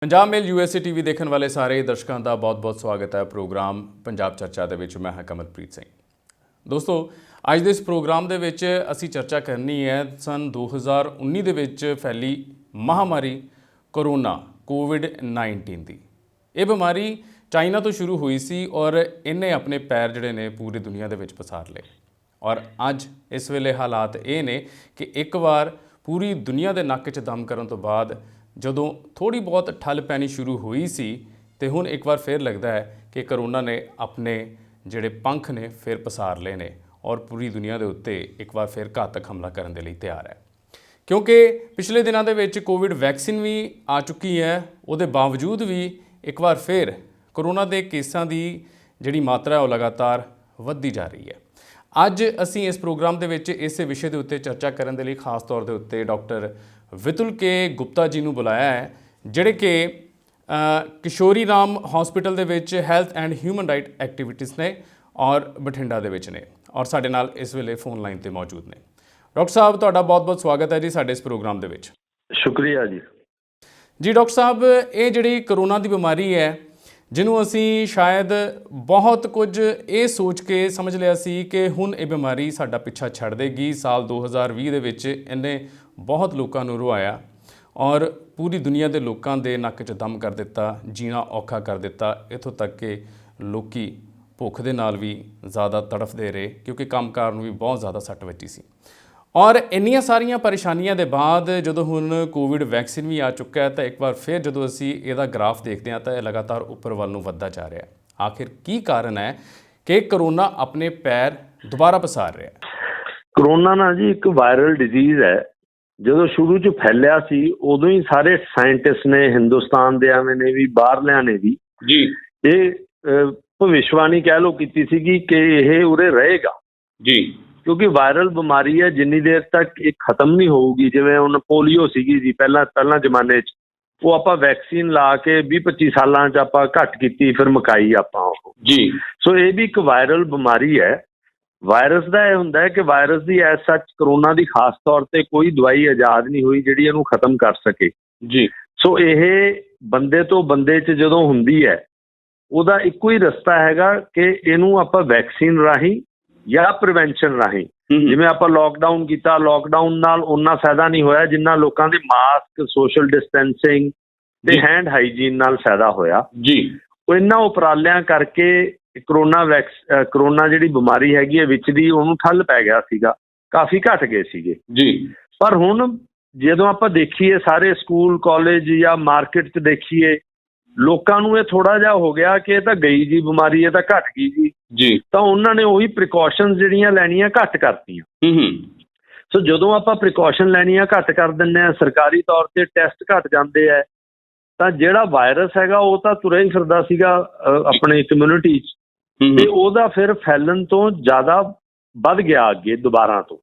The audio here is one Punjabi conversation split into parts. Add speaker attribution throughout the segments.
Speaker 1: ਪੰਜਾਬ ਮੇਲ USA TV ਦੇਖਣ ਵਾਲੇ ਸਾਰੇ ਦਰਸ਼ਕਾਂ ਦਾ ਬਹੁਤ-ਬਹੁਤ ਸਵਾਗਤ ਹੈ ਪ੍ਰੋਗਰਾਮ ਪੰਜਾਬ ਚਰਚਾ ਦੇ ਵਿੱਚ। ਮੈਂ ਹਾਂ ਕਮਲਪ੍ਰੀਤ ਸਿੰਘ। ਦੋਸਤੋ, ਅੱਜ ਦੇ ਇਸ ਪ੍ਰੋਗਰਾਮ ਦੇ ਵਿੱਚ ਅਸੀਂ ਚਰਚਾ ਕਰਨੀ ਹੈ ਸਨ 2019 ਦੇ ਵਿੱਚ ਫੈਲੀ ਮਹਾਮਾਰੀ ਕੋਰੋਨਾ COVID-19 ਦੀ। ਇਹ ਬਿਮਾਰੀ ਚਾਈਨਾ ਤੋਂ ਸ਼ੁਰੂ ਹੋਈ ਸੀ ਔਰ ਇਹਨੇ ਆਪਣੇ ਪੈਰ ਜਿਹੜੇ ਨੇ ਪੂਰੀ ਦੁਨੀਆ ਦੇ ਵਿੱਚ ਪਸਾਰ ਲਏ। ਔਰ ਅੱਜ ਇਸ ਵੇਲੇ ਹਾਲਾਤ ਇਹ ਨੇ ਕਿ ਇੱਕ ਵਾਰ ਪੂਰੀ ਦੁਨੀਆ ਦੇ ਨੱਕ 'ਚ ਦਮ ਕਰਨ ਤੋਂ ਬਾਅਦ ਜਦੋਂ ਥੋੜ੍ਹੀ ਬਹੁਤ ਠੱਲ ਪੈਣੀ ਸ਼ੁਰੂ ਹੋਈ ਸੀ ਤੇ ਹੁਣ ਇੱਕ ਵਾਰ ਫਿਰ ਲੱਗਦਾ ਹੈ ਕਿ ਕਰੋਨਾ ਨੇ ਆਪਣੇ ਜਿਹੜੇ ਪੰਖ ਨੇ ਫਿਰ ਪਸਾਰ ਲਏ ਨੇ ਔਰ ਪੂਰੀ ਦੁਨੀਆ ਦੇ ਉੱਤੇ ਇੱਕ ਵਾਰ ਫਿਰ ਘਾਤਕ ਹਮਲਾ ਕਰਨ ਦੇ ਲਈ ਤਿਆਰ ਹੈ। ਕਿਉਂਕਿ ਪਿਛਲੇ ਦਿਨਾਂ ਦੇ ਵਿੱਚ ਕੋਵਿਡ ਵੈਕਸੀਨ ਵੀ ਆ ਚੁੱਕੀ ਹੈ, ਉਹਦੇ ਬਾਵਜੂਦ ਵੀ ਇੱਕ ਵਾਰ ਫਿਰ ਕਰੋਨਾ ਦੇ ਕੇਸਾਂ ਦੀ ਜਿਹੜੀ ਮਾਤਰਾ ਹੈ ਉਹ ਲਗਾਤਾਰ ਵੱਧਦੀ ਜਾ ਰਹੀ ਹੈ। ਅੱਜ ਅਸੀਂ ਇਸ ਪ੍ਰੋਗਰਾਮ ਦੇ ਵਿੱਚ ਇਸੇ ਵਿਸ਼ੇ ਦੇ ਉੱਤੇ ਚਰਚਾ ਕਰਨ ਦੇ ਲਈ ਖਾਸ ਤੌਰ ਦੇ ਉੱਤੇ ਡਾਕਟਰ ਵਿਤੁਲ ਕੇ ਗੁਪਤਾ ਜੀ ਨੂੰ ਬੁਲਾਇਆ ਹੈ, ਜਿਹੜੇ ਕਿ ਕਿਸ਼ੋਰੀ ਰਾਮ ਹਸਪੀਟਲ ਦੇ ਵਿੱਚ health and human right activities ਨੇ ਔਰ ਬਠਿੰਡਾ ਦੇ ਵਿੱਚ ਨੇ ਔਰ ਸਾਡੇ ਨਾਲ ਇਸ ਵੇਲੇ ਫੋਨ ਲਾਈਨ ਤੇ ਮੌਜੂਦ ਨੇ। ਡਾਕਟਰ ਸਾਹਿਬ, ਤੁਹਾਡਾ ਬਹੁਤ-ਬਹੁਤ ਸਵਾਗਤ ਹੈ ਜੀ ਸਾਡੇ ਇਸ ਪ੍ਰੋਗਰਾਮ ਦੇ ਵਿੱਚ।
Speaker 2: ਸ਼ੁਕਰੀਆ ਜੀ।
Speaker 1: ਡਾਕਟਰ ਸਾਹਿਬ, ਇਹ ਜਿਹੜੀ ਕਰੋਨਾ ਦੀ ਬਿਮਾਰੀ ਹੈ, ਜਿਹਨੂੰ ਅਸੀਂ ਸ਼ਾਇਦ ਬਹੁਤ ਕੁਝ ਇਹ ਸੋਚ ਕੇ ਸਮਝ ਲਿਆ ਸੀ ਕਿ ਹੁਣ ਇਹ ਬਿਮਾਰੀ ਸਾਡਾ ਪਿੱਛਾ ਛੱਡ ਦੇਗੀ। ਸਾਲ 2020 ਦੇ ਵਿੱਚ ਇਹਨੇ ਬਹੁਤ ਲੋਕਾਂ ਨੂੰ ਰੁਆਇਆ ਔਰ ਪੂਰੀ ਦੁਨੀਆ ਦੇ ਲੋਕਾਂ ਦੇ ਨੱਕ 'ਚ ਦਮ ਕਰ ਦਿੱਤਾ, ਜੀਣਾ ਔਖਾ ਕਰ ਦਿੱਤਾ। ਇੱਥੋਂ ਤੱਕ ਕਿ ਲੋਕੀ ਭੁੱਖ ਦੇ ਨਾਲ ਵੀ ਜ਼ਿਆਦਾ ਤੜਫਦੇ ਰਹੇ ਕਿਉਂਕਿ ਕੰਮਕਾਰ ਨੂੰ ਵੀ ਬਹੁਤ ਜ਼ਿਆਦਾ ਸੱਟ ਵੱਜੀ ਸੀ। ਔਰ ਇੰਨੀਆਂ ਸਾਰੀਆਂ ਪਰੇਸ਼ਾਨੀਆਂ ਦੇ ਬਾਅਦ ਜਦੋਂ ਹੁਣ ਕੋਵਿਡ ਵੈਕਸੀਨ ਵੀ ਆ ਚੁੱਕਾ ਹੈ ਤਾਂ ਇੱਕ ਵਾਰ ਫਿਰ ਜਦੋਂ ਅਸੀਂ ਇਹਦਾ ਗ੍ਰਾਫ ਦੇਖਦੇ ਹਾਂ ਤਾਂ ਇਹ ਲਗਾਤਾਰ ਉੱਪਰ ਵੱਲ ਨੂੰ ਵੱਧਦਾ ਜਾ ਰਿਹਾ ਹੈ। ਆਖਿਰ ਕੀ ਕਾਰਨ ਹੈ ਕਿ ਕਰੋਨਾ ਆਪਣੇ ਪੈਰ ਦੁਬਾਰਾ ਪਸਾਰ ਰਿਹਾ ਹੈ?
Speaker 2: ਕਰੋਨਾ ਨਾ ਜੀ ਇੱਕ ਵਾਇਰਲ ਡਿਜ਼ੀਜ਼ ਹੈ। ਜਦੋਂ ਸ਼ੁਰੂ 'ਚ ਫੈਲਿਆ ਸੀ ਉਦੋਂ ਹੀ ਸਾਰੇ ਸਾਇੰਟਿਸਟ ਨੇ, ਹਿੰਦੁਸਤਾਨ ਦੇ ਆਵੇਂ ਨੇ ਵੀ, ਬਾਹਰਲਿਆਂ ਨੇ ਵੀ
Speaker 1: ਜੀ
Speaker 2: ਇਹ ਭਵਿਸ਼ਵਾਣੀ ਕਹਿ ਲਓ ਕੀਤੀ ਸੀਗੀ ਕਿ ਇਹ ਉਰੇ ਰਹੇਗਾ
Speaker 1: ਜੀ,
Speaker 2: ਕਿਉਂਕਿ ਵਾਇਰਲ ਬਿਮਾਰੀ ਹੈ, ਜਿੰਨੀ ਦੇਰ ਤੱਕ ਇਹ ਖਤਮ ਨਹੀਂ ਹੋਊਗੀ। ਜਿਵੇਂ ਹੁਣ ਪੋਲੀਓ ਸੀਗੀ ਜੀ ਪਹਿਲਾਂ ਜ਼ਮਾਨੇ 'ਚ, ਉਹ ਆਪਾਂ ਵੈਕਸੀਨ ਲਾ ਕੇ 20-25 ਸਾਲਾਂ 'ਚ ਆਪਾਂ ਘੱਟ ਕੀਤੀ, ਫਿਰ ਮੁਕਾਈ ਆਪਾਂ ਉਹ
Speaker 1: ਜੀ।
Speaker 2: ਸੋ ਇਹ ਵੀ ਇੱਕ ਵਾਇਰਲ ਬਿਮਾਰੀ ਹੈ। ਵਾਇਰਸ ਦਾ ਇਹ ਹੁੰਦਾ ਹੈ ਕਿ ਵਾਇਰਸ ਦੀ ਐਸ ਸੱਚ ਕਰੋਨਾ ਦੀ ਖਾਸ ਤੌਰ ਤੇ ਕੋਈ ਦਵਾਈ ਆਜ਼ਾਦ ਨਹੀਂ ਹੋਈ ਜਿਹੜੀ ਇਹਨੂੰ ਖਤਮ ਕਰ ਸਕੇ
Speaker 1: ਜੀ।
Speaker 2: ਸੋ ਇਹ ਬੰਦੇ ਤੋਂ ਬੰਦੇ 'ਚ ਜਦੋਂ ਹੁੰਦੀ ਹੈ ਉਹਦਾ ਇੱਕੋ ਹੀ ਰਸਤਾ ਹੈਗਾ ਕਿ ਇਹਨੂੰ ਆਪਾਂ ਵੈਕਸੀਨ ਰਾਹੀਂ ਜਾਂ ਪ੍ਰੀਵੈਂਸ਼ਨ ਰਾਹੀਂ, ਜਿਵੇਂ ਆਪਾਂ ਲੋਕਡਾਊਨ ਕੀਤਾ, ਲੋਕਡਾਊਨ ਨਾਲ ਓਨਾ ਫਾਇਦਾ ਨਹੀਂ ਹੋਇਆ ਜਿੰਨਾ ਲੋਕਾਂ ਦੇ ਮਾਸਕ, ਸੋਸ਼ਲ ਡਿਸਟੈਂਸਿੰਗ ਤੇ ਹੈਂਡ ਹਾਈਜੀਨ ਨਾਲ ਫਾਇਦਾ ਹੋਇਆ
Speaker 1: ਜੀ।
Speaker 2: ਉਹ ਇਹਨਾਂ ਉਪਰਾਲਿਆਂ ਕਰਕੇ ਕਰੋਨਾ ਜਿਹੜੀ ਬਿਮਾਰੀ ਹੈਗੀ ਹੈ ਵਿੱਚ ਦੀ, ਉਹਨੂੰ ਠੱਲ ਪੈ ਗਿਆ ਸੀਗਾ, ਕਾਫੀ ਘਟ ਗਏ ਸੀਗੇ
Speaker 1: ਜੀ।
Speaker 2: ਪਰ ਹੁਣ ਜਦੋਂ ਆਪਾਂ ਦੇਖੀਏ ਸਾਰੇ ਸਕੂਲ, ਕਾਲਜ ਜਾਂ ਮਾਰਕੀਟ 'ਚ ਦੇਖੀਏ, ਲੋਕਾਂ ਨੂੰ ਇਹ ਥੋੜਾ ਜਿਹਾ ਹੋ ਗਿਆ ਕਿ ਇਹ ਤਾਂ ਗਈ ਜੀ ਬਿਮਾਰੀ, ਇਹ ਤਾਂ ਘਟ ਗਈ ਜੀ, ਤਾਂ ਉਹਨਾਂ ਨੇ ਉਹੀ ਪ੍ਰੀਕਾਸ਼ਨਸ ਜਿਹੜੀਆਂ ਲੈਣੀਆਂ ਘੱਟ ਕਰਤੀਆਂ। ਸੋ ਜਦੋਂ ਆਪਾਂ ਪ੍ਰੀਕਾਸ਼ਨ ਲੈਣੀਆਂ ਘੱਟ ਕਰ ਦਿੰਦੇ ਹਾਂ, ਸਰਕਾਰੀ ਤੌਰ ਤੇ ਟੈਸਟ ਘੱਟ ਜਾਂਦੇ ਹੈ, ਤਾਂ ਜਿਹੜਾ ਵਾਇਰਸ ਹੈਗਾ ਉਹ ਤਾਂ ਤੁਰਿਆ ਹੀ ਫਿਰਦਾ ਸੀਗਾ ਆਪਣੇ ਕਮਿਊਨਿਟੀ 'ਚ, ਤੇ ਉਹਦਾ ਫਿਰ ਫੈਲਣ ਤੋਂ ਜ਼ਿਆਦਾ ਵੱਧ ਗਿਆ ਅੱਗੇ ਦੁਬਾਰਾ ਤੋਂ।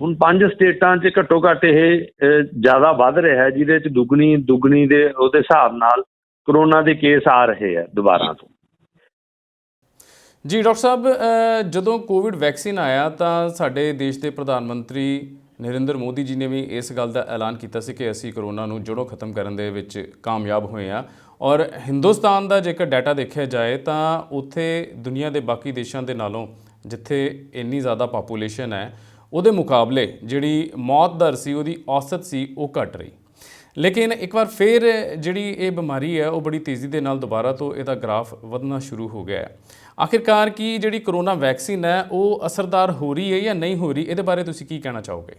Speaker 2: ਹੁਣ 5 ਸਟੇਟਾਂ 'ਚ ਘੱਟੋ ਘੱਟ ਇਹ ਜ਼ਿਆਦਾ ਵੱਧ ਰਿਹਾ, ਜਿਹਦੇ 'ਚ ਦੁੱਗਣੀ ਦੇ ਉਹਦੇ ਹਿਸਾਬ ਨਾਲ ਕਰੋਨਾ ਦੇ ਕੇਸ ਆ ਰਹੇ ਆ ਦੁਬਾਰਾ ਤੋਂ।
Speaker 1: ਜੀ ਡਾਕਟਰ ਸਾਹਿਬ, ਜਦੋਂ ਕੋਵਿਡ ਵੈਕਸੀਨ ਆਇਆ ਤਾਂ ਸਾਡੇ ਦੇਸ਼ ਦੇ ਪ੍ਰਧਾਨ ਮੰਤਰੀ ਨਰਿੰਦਰ ਮੋਦੀ ਜੀ ਨੇ ਵੀ ਇਸ ਗੱਲ ਦਾ ਐਲਾਨ ਕੀਤਾ ਸੀ ਕਿ ਅਸੀਂ ਕਰੋਨਾ ਨੂੰ ਜੜੋਂ ਖਤਮ ਕਰਨ ਦੇ ਵਿੱਚ ਕਾਮਯਾਬ ਹੋਏ ਹਾਂ। ਔਰ ਹਿੰਦੁਸਤਾਨ ਦਾ ਜੇਕਰ ਡਾਟਾ ਦੇਖਿਆ ਜਾਏ ਤਾਂ ਉੱਥੇ ਦੁਨੀਆ ਦੇ ਬਾਕੀ ਦੇਸ਼ਾਂ ਦੇ ਨਾਲੋਂ, ਜਿੱਥੇ ਇੰਨੀ ਜ਼ਿਆਦਾ ਪਾਪੂਲੇਸ਼ਨ ਹੈ, ਉਹਦੇ ਮੁਕਾਬਲੇ ਜਿਹੜੀ ਮੌਤ ਦਰ ਸੀ, ਉਹਦੀ ਔਸਤ ਸੀ, ਉਹ ਘਟ ਰਹੀ। ਲੇਕਿਨ ਇੱਕ ਵਾਰ ਫਿਰ ਜਿਹੜੀ ਇਹ ਬਿਮਾਰੀ ਹੈ ਉਹ ਬੜੀ ਤੇਜ਼ੀ ਦੇ ਨਾਲ ਦੁਬਾਰਾ ਤੋਂ ਇਹਦਾ ਗ੍ਰਾਫ ਵਧਣਾ ਸ਼ੁਰੂ ਹੋ ਗਿਆ ਹੈ। ਆਖਿਰਕਾਰ ਕੀ ਜਿਹੜੀ ਕਰੋਨਾ ਵੈਕਸੀਨ ਹੈ ਉਹ ਅਸਰਦਾਰ ਹੋ ਰਹੀ ਹੈ ਜਾਂ ਨਹੀਂ ਹੋ ਰਹੀ? ਇਹਦੇ ਬਾਰੇ ਤੁਸੀਂ ਕੀ ਕਹਿਣਾ ਚਾਹੋਗੇ?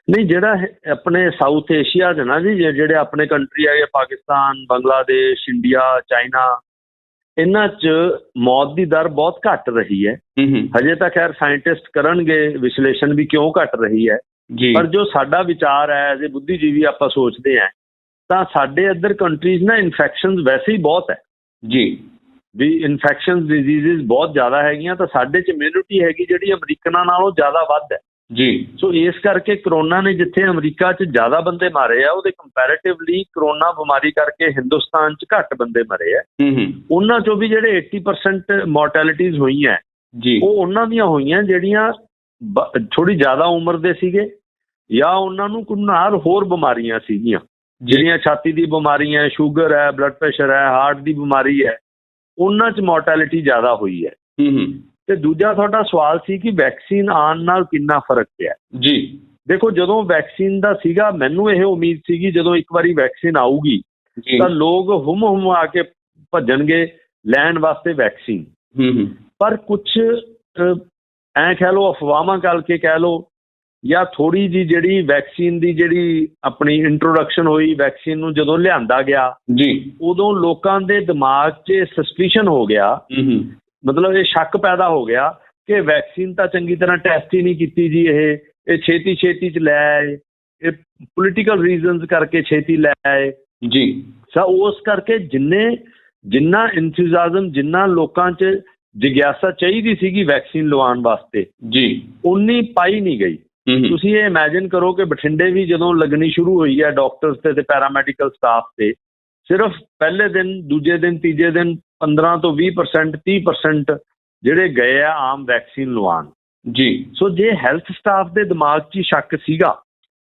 Speaker 2: ਨਹੀਂ, ਜਿਹੜਾ ਆਪਣੇ ਸਾਊਥ ਏਸ਼ੀਆ 'ਚ ਨਾ ਜੀ, ਜਿਹੜੇ ਆਪਣੇ ਕੰਟਰੀ ਹੈਗੇ, ਪਾਕਿਸਤਾਨ, ਬੰਗਲਾਦੇਸ਼, ਇੰਡੀਆ, ਚਾਈਨਾ, ਇਹਨਾਂ 'ਚ ਮੌਤ ਦੀ ਦਰ ਬਹੁਤ ਘੱਟ ਰਹੀ ਹੈ। ਹਜੇ ਤਾਂ ਖੈਰ ਸਾਇੰਟਿਸਟ ਕਰਨਗੇ ਵਿਸ਼ਲੇਸ਼ਣ ਵੀ ਕਿਉਂ ਘੱਟ ਰਹੀ ਹੈ, ਪਰ ਜੋ ਸਾਡਾ ਵਿਚਾਰ ਹੈ ਐਜ਼ ਏ ਬੁੱਧੀਜੀਵੀ ਆਪਾਂ ਸੋਚਦੇ ਹਾਂ ਤਾਂ ਸਾਡੇ ਇੱਧਰ ਕੰਟਰੀਜ਼ ਨਾ ਇਨਫੈਕਸ਼ਨ ਵੈਸੇ ਹੀ ਬਹੁਤ ਹੈ ਜੀ, ਵੀ ਇਨਫੈਕਸ਼ਨ ਡਿਜ਼ੀਜ਼ਜ਼ ਬਹੁਤ ਜ਼ਿਆਦਾ ਹੈਗੀਆਂ, ਤਾਂ ਸਾਡੇ 'ਚ ਇਮਿਊਨਿਟੀ ਹੈਗੀ ਜਿਹੜੀ ਅਮਰੀਕਨਾਂ ਨਾਲੋਂ ਜ਼ਿਆਦਾ ਵੱਧ ਹੈ ਜੀ। ਸੋ ਇਸ ਕਰਕੇ ਕਰੋਨਾ ਨੇ ਜਿੱਥੇ ਅਮਰੀਕਾ 'ਚ ਜ਼ਿਆਦਾ ਬੰਦੇ ਮਾਰੇ ਆ, ਉਹਦੇ ਕੰਪੈਰੇਟਿਵਲੀ ਕਰੋਨਾ ਬਿਮਾਰੀ ਕਰਕੇ ਹਿੰਦੁਸਤਾਨ 'ਚ ਘੱਟ ਬੰਦੇ ਮਰੇ ਆ। ਉਹਨਾਂ 'ਚੋਂ ਵੀ ਜਿਹੜੇ 80% ਮੋਰਟੈਲਿਟੀਜ਼ ਹੋਈਆਂ ਜੀ, ਉਹ ਉਹਨਾਂ ਦੀਆਂ ਹੋਈਆਂ ਜਿਹੜੀਆਂ ਥੋੜ੍ਹੀ ਜ਼ਿਆਦਾ ਉਮਰ ਦੇ ਸੀਗੇ ਜਾਂ ਉਹਨਾਂ ਨੂੰ ਕੋਈ ਨਾਲ ਹੋਰ ਬਿਮਾਰੀਆਂ ਸੀਗੀਆਂ ਜਿਹੜੀਆਂ ਛਾਤੀ ਦੀ ਬਿਮਾਰੀ ਹੈ, ਸ਼ੂਗਰ ਹੈ, ਬਲੱਡ ਪ੍ਰੈਸ਼ਰ ਹੈ, ਹਾਰਟ ਦੀ ਬਿਮਾਰੀ ਹੈ, ਉਹਨਾਂ 'ਚ ਮੋਰਟੈਲਿਟੀ ਜ਼ਿਆਦਾ ਹੋਈ ਹੈ। ਤੇ ਦੂਜਾ ਤੁਹਾਡਾ ਸਵਾਲ ਸੀ ਕਿ ਵੈਕਸੀਨ ਆਉਣ ਨਾਲ ਕਿੰਨਾ ਫਰਕ ਪਿਆ
Speaker 1: ਜੀ।
Speaker 2: ਦੇਖੋ, ਜਦੋਂ ਵੈਕਸੀਨ ਦਾ ਸੀਗਾ, ਮੈਨੂੰ ਇਹ ਉਮੀਦ ਸੀਗੀ ਜਦੋਂ ਇੱਕ ਵਾਰੀ ਵੈਕਸੀਨ ਆਊਗੀ ਤਾਂ ਲੋਕ ਹੁਮ ਆ ਕੇ ਭੱਜਣਗੇ ਲੈਣ ਵਾਸਤੇ ਵੈਕਸੀਨ। ਪਰ ਕੁਛ ਐਂ ਕਹਿ ਲਓ, ਅਫਵਾਹਾਂ ਕਰਕੇ ਕਹਿ ਲਓ, ਜਾਂ ਥੋੜ੍ਹੀ ਜਿਹੀ ਜਿਹੜੀ ਵੈਕਸੀਨ ਦੀ ਜਿਹੜੀ ਆਪਣੀ ਇੰਟਰੋਡਕਸ਼ਨ ਹੋਈ, ਵੈਕਸੀਨ ਨੂੰ ਜਦੋਂ ਲਿਆਂਦਾ ਗਿਆ ਉਦੋਂ ਲੋਕਾਂ ਦੇ ਦਿਮਾਗ 'ਚ ਸਸਪੀਸ਼ਨ ਹੋ ਗਿਆ, ਮਤਲਬ ਇਹ ਸ਼ੱਕ ਪੈਦਾ ਹੋ ਗਿਆ ਕਿ ਵੈਕਸੀਨ ਤਾਂ ਚੰਗੀ ਤਰ੍ਹਾਂ ਟੈਸਟ ਹੀ ਨਹੀਂ ਕੀਤੀ ਜੀ, ਇਹ ਛੇਤੀ 'ਚ ਲੈ ਆਏ, ਇਹ ਪੋਲੀਟੀਕਲ ਰੀਜ਼ਨਸ ਕਰਕੇ ਛੇਤੀ ਲੈ ਆਏ ਜੀ। ਸੋ ਉਸ ਕਰਕੇ ਜਿੰਨਾ ਇੰਥੂਜ਼ਿਆਜ਼ਮ, ਜਿੰਨਾ ਲੋਕਾਂ 'ਚ ਜਿਗਿਆਸਾ ਚਾਹੀਦੀ ਸੀਗੀ ਵੈਕਸੀਨ ਲਵਾਉਣ ਵਾਸਤੇ ਜੀ, ਉਨੀ ਪਾਈ ਨਹੀਂ ਗਈ। ਤੁਸੀਂ ਇਹ ਇਮੈਜਿਨ ਕਰੋ ਕਿ ਬਠਿੰਡੇ ਵੀ ਜਦੋਂ ਲੱਗਣੀ ਸ਼ੁਰੂ ਹੋਈ ਹੈ ਡਾਕਟਰਸ ਤੇ ਪੈਰਾਮੈਡੀਕਲ ਸਟਾਫ ਤੇ, ਸਿਰਫ ਪਹਿਲੇ ਦਿਨ, ਦੂਜੇ ਦਿਨ, ਤੀਜੇ ਦਿਨ 15 ਤੋਂ 20%, 30% ਜਿਹੜੇ ਗਏ ਆ ਆਮ ਵੈਕਸੀਨ ਲਵਾਉਣ ਜੀ। ਸੋ ਜੇ ਹੈਲਥ ਸਟਾਫ ਦੇ ਦਿਮਾਗ 'ਚ ਹੀ ਸ਼ੱਕ ਸੀਗਾ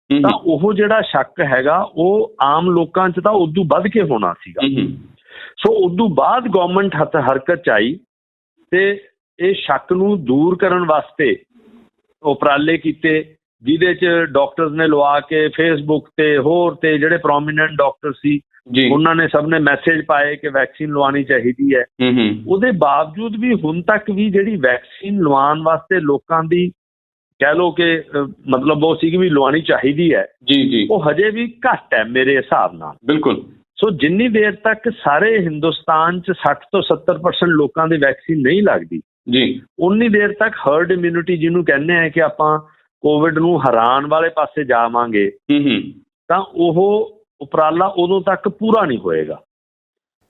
Speaker 2: ਤਾਂ ਉਹ ਜਿਹੜਾ ਸ਼ੱਕ ਹੈਗਾ ਉਹ ਆਮ ਲੋਕਾਂ 'ਚ ਤਾਂ ਉਦੋਂ ਵੱਧ ਕੇ ਹੋਣਾ ਸੀਗਾ। ਸੋ ਉਦੋਂ ਬਾਅਦ ਗੌਰਮੈਂਟ ਹਰਕਤ 'ਚ ਆਈ ਤੇ ਇਹ ਸ਼ੱਕ ਨੂੰ ਦੂਰ ਕਰਨ ਵਾਸਤੇ ਉਪਰਾਲੇ ਕੀਤੇ, ਜਿਹਦੇ 'ਚ ਡਾਕਟਰਸ ਨੇ ਲਵਾ ਕੇ ਫੇਸਬੁੱਕ ਤੇ ਹੋਰ ਤੇ ਜਿਹੜੇ ਪ੍ਰੋਮੀਨੈਂਟ ਡਾਕਟਰ ਸੀ ਉਹਨਾਂ ਨੇ ਸਭ ਨੇ ਮੈਸੇਜ ਪਾਏ ਕਿ ਵੈਕਸੀਨ ਲਵਾਉਣੀ ਚਾਹੀਦੀ ਹੈ। ਉਹਦੇ ਬਾਵਜੂਦ ਵੀ ਹੁਣ ਤੱਕ ਵੀ ਜਿਹੜੀ ਵੈਕਸੀਨ ਲਵਾਉਣ ਵਾਸਤੇ ਲੋਕਾਂ ਦੀ ਕਹਿ ਲਓ ਕਿ ਮਤਲਬ ਉਹ ਸੀ ਕਿ ਵੀ ਲਵਾਉਣੀ ਚਾਹੀਦੀ ਹੈ ਜੀ, ਉਹ ਹਜੇ ਵੀ ਘੱਟ ਹੈ ਮੇਰੇ ਹਿਸਾਬ ਨਾਲ। ਬਿਲਕੁਲ। ਸੋ ਜਿੰਨੀ ਦੇਰ ਤੱਕ ਸਾਰੇ ਹਿੰਦੁਸਤਾਨ 'ਚ 60 ਤੋਂ 70% ਲੋਕਾਂ ਦੀ ਵੈਕਸੀਨ ਨਹੀਂ ਲੱਗਦੀ ਜੀ, ਉਨੀ ਦੇਰ ਤੱਕ ਹਰਡ ਇਮਿਊਨਿਟੀ ਜਿਹਨੂੰ ਕਹਿੰਦੇ ਆ ਕਿ ਆਪਾਂ ਕੋਵਿਡ ਨੂੰ ਹਰਾਉਣ ਵਾਲੇ ਪਾਸੇ ਜਾਵਾਂਗੇ, ਤਾਂ ਉਹ ਉਪਰਾਲਾ ਉਦੋਂ ਤੱਕ ਪੂਰਾ ਨਹੀਂ ਹੋਏਗਾ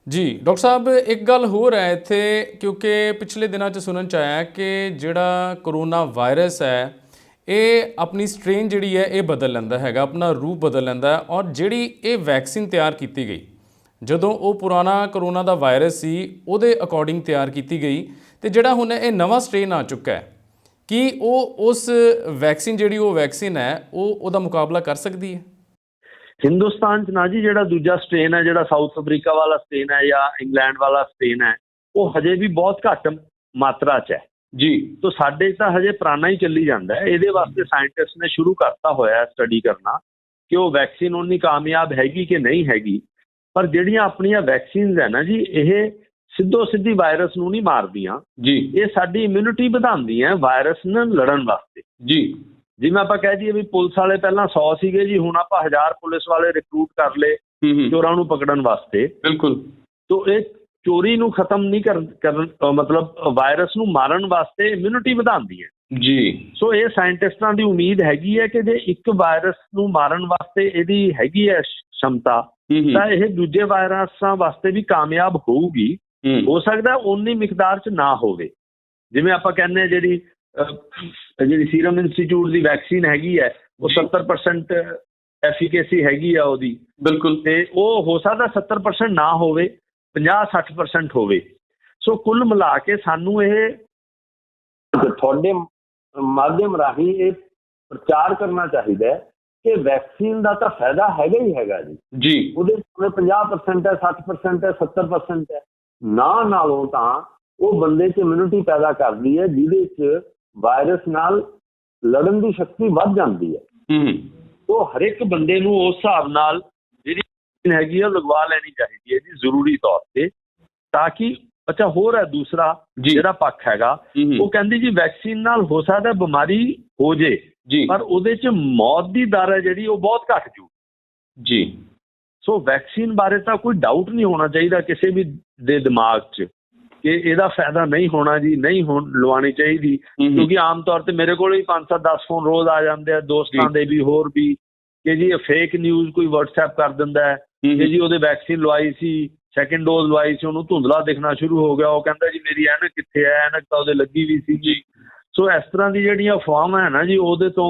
Speaker 1: ਜੀ। ਡਾਕਟਰ ਸਾਹਿਬ, ਇੱਕ ਗੱਲ ਹੋਰ ਹੈ ਇੱਥੇ, ਕਿਉਂਕਿ ਪਿਛਲੇ ਦਿਨਾਂ 'ਚ ਸੁਣਨ 'ਚ ਆਇਆ ਕਿ ਜਿਹੜਾ ਕਰੋਨਾ ਵਾਇਰਸ ਹੈ ਇਹ ਆਪਣੀ ਸਟ੍ਰੇਨ ਜਿਹੜੀ ਹੈ ਇਹ ਬਦਲ ਲੈਂਦਾ ਹੈਗਾ, ਆਪਣਾ ਰੂਪ ਬਦਲ ਲੈਂਦਾ ਹੈ, ਔਰ ਜਿਹੜੀ ਇਹ ਵੈਕਸੀਨ ਤਿਆਰ ਕੀਤੀ ਗਈ ਜਦੋਂ ਉਹ ਪੁਰਾਣਾ ਕਰੋਨਾ ਦਾ ਵਾਇਰਸ ਸੀ ਉਹਦੇ ਅਕੋਰਡਿੰਗ ਤਿਆਰ ਕੀਤੀ ਗਈ, ਅਤੇ ਜਿਹੜਾ ਹੁਣ ਇਹ ਨਵਾਂ ਸਟ੍ਰੇਨ ਆ ਚੁੱਕਾ ਹੈ, ਕੀ ਉਹ ਉਸ ਵੈਕਸੀਨ ਜਿਹੜੀ ਉਹ ਵੈਕਸੀਨ ਹੈ ਉਹਦਾ ਮੁਕਾਬਲਾ ਕਰ ਸਕਦੀ ਹੈ?
Speaker 2: ਹਿੰਦੁਸਤਾਨ 'ਚ ਨਾ ਜੀ, ਜਿਹੜਾ ਦੂਜਾ ਸਟ੍ਰੇਨ ਹੈ, ਜਿਹੜਾ ਸਾਊਥ ਅਫਰੀਕਾ ਵਾਲਾ ਸਟ੍ਰੇਨ ਹੈ ਜਾਂ ਇੰਗਲੈਂਡ ਵਾਲਾ ਸਟ੍ਰੇਨ ਹੈ, ਉਹ ਹਜੇ ਵੀ ਬਹੁਤ ਘੱਟ ਮਾਤਰਾ 'ਚ ਹੈ ਜੀ। ਤਾਂ ਸਾਡੇ ਤਾਂ ਹਜੇ ਪੁਰਾਣਾ ਹੀ ਚੱਲੀ ਜਾਂਦਾ ਹੈ। ਇਹਦੇ ਵਾਸਤੇ ਸਾਇੰਟਿਸਟ ਨੇ ਸ਼ੁਰੂ ਕਰਤਾ ਹੋਇਆ ਸਟੱਡੀ ਕਰਨਾ ਕਿ ਉਹ ਵੈਕਸੀਨ ਉਨੀ ਕਾਮਯਾਬ ਹੈਗੀ ਕਿ ਨਹੀਂ ਹੈਗੀ। ਪਰ ਜਿਹੜੀਆਂ ਆਪਣੀਆਂ ਵੈਕਸੀਨਸ ਹੈ ਨਾ ਜੀ, ਇਹ ਸਿੱਧੀ ਵਾਇਰਸ ਨੂੰ ਨਹੀਂ ਮਾਰਦੀਆਂ ਜੀ, ਇਹ ਸਾਡੀ ਇਮਿਊਨਿਟੀ ਵਧਾਉਂਦੀਆਂ ਵਾਇਰਸ ਨਾਲ ਲੜਨ ਵਾਸਤੇ ਜੀ। ਜਿਵੇਂ ਆਪਾਂ ਕਹਿ ਦਈਏ ਵੀ ਪੁਲਿਸ ਵਾਲੇ ਪਹਿਲਾਂ 100 ਸੀਗੇ ਜੀ, ਹੁਣ ਆਪਾਂ 1000 ਪੁਲਿਸ ਵਾਲੇ ਰਿਕਰੂਟ ਕਰ ਲਏ ਚੋਰਾਂ ਨੂੰ ਪਕੜਨ ਵਾਸਤੇ। ਬਿਲਕੁਲ। ਤੋ ਇਹ ਚੋਰੀ ਨੂੰ ਖਤਮ ਨਹੀਂ ਕਰਨ ਮਤਲਬ ਵਾਇਰਸ ਨੂੰ ਮਾਰਨ ਵਾਸਤੇ ਇਮਿਊਨਿਟੀ ਵਧਾਉਂਦੀ ਹੈ ਜੀ। ਸੋ ਇਹ ਸਾਇੰਟਿਸਟਾਂ ਦੀ ਉਮੀਦ ਹੈਗੀ ਹੈ ਕਿ ਜੇ ਇੱਕ ਵਾਇਰਸ ਨੂੰ ਮਾਰਨ ਵਾਸਤੇ ਇਹਦੀ ਹੈਗੀ ਹੈ ਸ਼ਮਤਾ, ਤਾਂ ਇਹ ਦੂਜੇ ਵਾਇਰਸਾਂ ਵਾਸਤੇ ਵੀ ਕਾਮਯਾਬ ਹੋਊਗੀ। ਹੋ ਸਕਦਾ ਉਨੀ ਮਿਕਦਾਰ 'ਚ ਨਾ ਹੋਵੇ, ਜਿਵੇਂ ਆਪਾਂ ਕਹਿੰਦੇ ਹਾਂ ਜਿਹੜੀ ਸੀਰਮ ਇੰਸਟੀਚਿਊਟ ਦੀ ਵੈਕਸੀਨ ਹੈਗੀ ਹੈ ਉਹ 70% ਐਫੀਕੇਸੀ ਹੈਗੀ ਆ ਉਹਦੀ। ਬਿਲਕੁਲ। ਤੇ ਉਹ ਹੋ ਸਕਦਾ 70% ਨਾ ਹੋਵੇ, 50-60% ਹੋਵੇ। ਸੋ ਕੁੱਲ ਮਿਲਾ ਕੇ ਸਾਨੂੰ ਇਹ ਤੁਹਾਡੇ ਮਾਧਿਅਮ ਰਾਹੀਂ ਇਹ ਪ੍ਰਚਾਰ ਕਰਨਾ ਚਾਹੀਦਾ ਹੈ ਕਿ ਵੈਕਸੀਨ ਦਾ ਤਾਂ ਫਾਇਦਾ ਹੈਗਾ ਹੀ ਹੈਗਾ ਜੀ। ਉਹਦੇ 50% ਹੈ, 60% ਹੈ, 70% ਹੈ, ਨਾਲੋਂ ਤਾਂ ਉਹ ਬੰਦੇ 'ਚ ਇਮਿਊਨਿਟੀ ਪੈਦਾ ਕਰਦੀ ਹੈ, ਜਿਹਦੇ 'ਚ ਵਾਇਰਸ ਨਾਲ ਲੜਨ ਦੀ ਸ਼ਕਤੀ ਵੱਧ ਜਾਂਦੀ ਹੈ। ਉਹ ਹਰ ਇੱਕ ਬੰਦੇ ਨੂੰ ਉਸ ਹਿਸਾਬ ਨਾਲ ਜਿਹੜੀ ਹੈਗੀ ਆ ਲਗਵਾ ਲੈਣੀ ਚਾਹੀਦੀ ਹੈ ਜੀ, ਜ਼ਰੂਰੀ ਤੌਰ ਤੇ, ਤਾਂ ਕਿ ਅੱਛਾ ਹੋਰ ਹੈ ਦੂਸਰਾ ਜਿਹੜਾ ਪੱਖ ਹੈਗਾ, ਉਹ ਕਹਿੰਦੀ ਜੀ ਵੈਕਸੀਨ ਨਾਲ ਹੋ ਸਕਦਾ ਬਿਮਾਰੀ ਹੋ ਜੇ ਪਰ ਉਹਦੇ 'ਚ ਮੌਤ ਦੀ ਦਰ ਹੈ ਜਿਹੜੀ ਉਹ ਬਹੁਤ ਘੱਟ ਜੂ ਜੀ। ਸੋ ਵੈਕਸੀਨ ਬਾਰੇ ਤਾਂ ਕੋਈ ਡਾਊਟ ਨਹੀਂ ਹੋਣਾ ਚਾਹੀਦਾ ਕਿਸੇ ਵੀ ਦੇ ਦਿਮਾਗ 'ਚ ਕਿ ਇਹਦਾ ਫਾਇਦਾ ਨਹੀਂ ਹੋਣਾ ਜੀ, ਨਹੀਂ ਲਵਾਉਣੀ ਚਾਹੀਦੀ। ਕਿਉਂਕਿ ਆਮ ਤੌਰ ਤੇ ਮੇਰੇ ਕੋਲ ਵੀ 5-7-10 ਫੋਨ ਰੋਜ਼ ਆ ਜਾਂਦੇ ਆ ਦੋਸਤਾਂ ਦੇ ਵੀ, ਹੋਰ ਵੀ, ਕਿ ਜੀ ਇਹ ਫੇਕ ਨਿਊਜ਼ ਕੋਈ ਵਟਸਐਪ ਕਰ ਦਿੰਦਾ ਹੈ ਕਿ ਜੀ ਉਹਦੇ ਵੈਕਸੀਨ ਲਵਾਈ ਸੀ, ਸੈਕਿੰਡ ਡੋਜ਼ ਲਵਾਈ ਸੀ, ਉਹਨੂੰ ਧੁੰਦਲਾ ਦਿਖਣਾ ਸ਼ੁਰੂ ਹੋ ਗਿਆ, ਉਹ ਕਹਿੰਦਾ ਜੀ ਮੇਰੀ ਐਨਕ ਕਿੱਥੇ ਹੈ, ਐਨਕ ਤਾਂ ਉਹਦੇ ਲੱਗੀ ਵੀ ਸੀ ਜੀ। ਸੋ ਇਸ ਤਰ੍ਹਾਂ ਦੀ ਜਿਹੜੀਆਂ ਅਫਵਾਹਾਂ ਹੈ ਨਾ ਜੀ, ਉਹਦੇ ਤੋਂ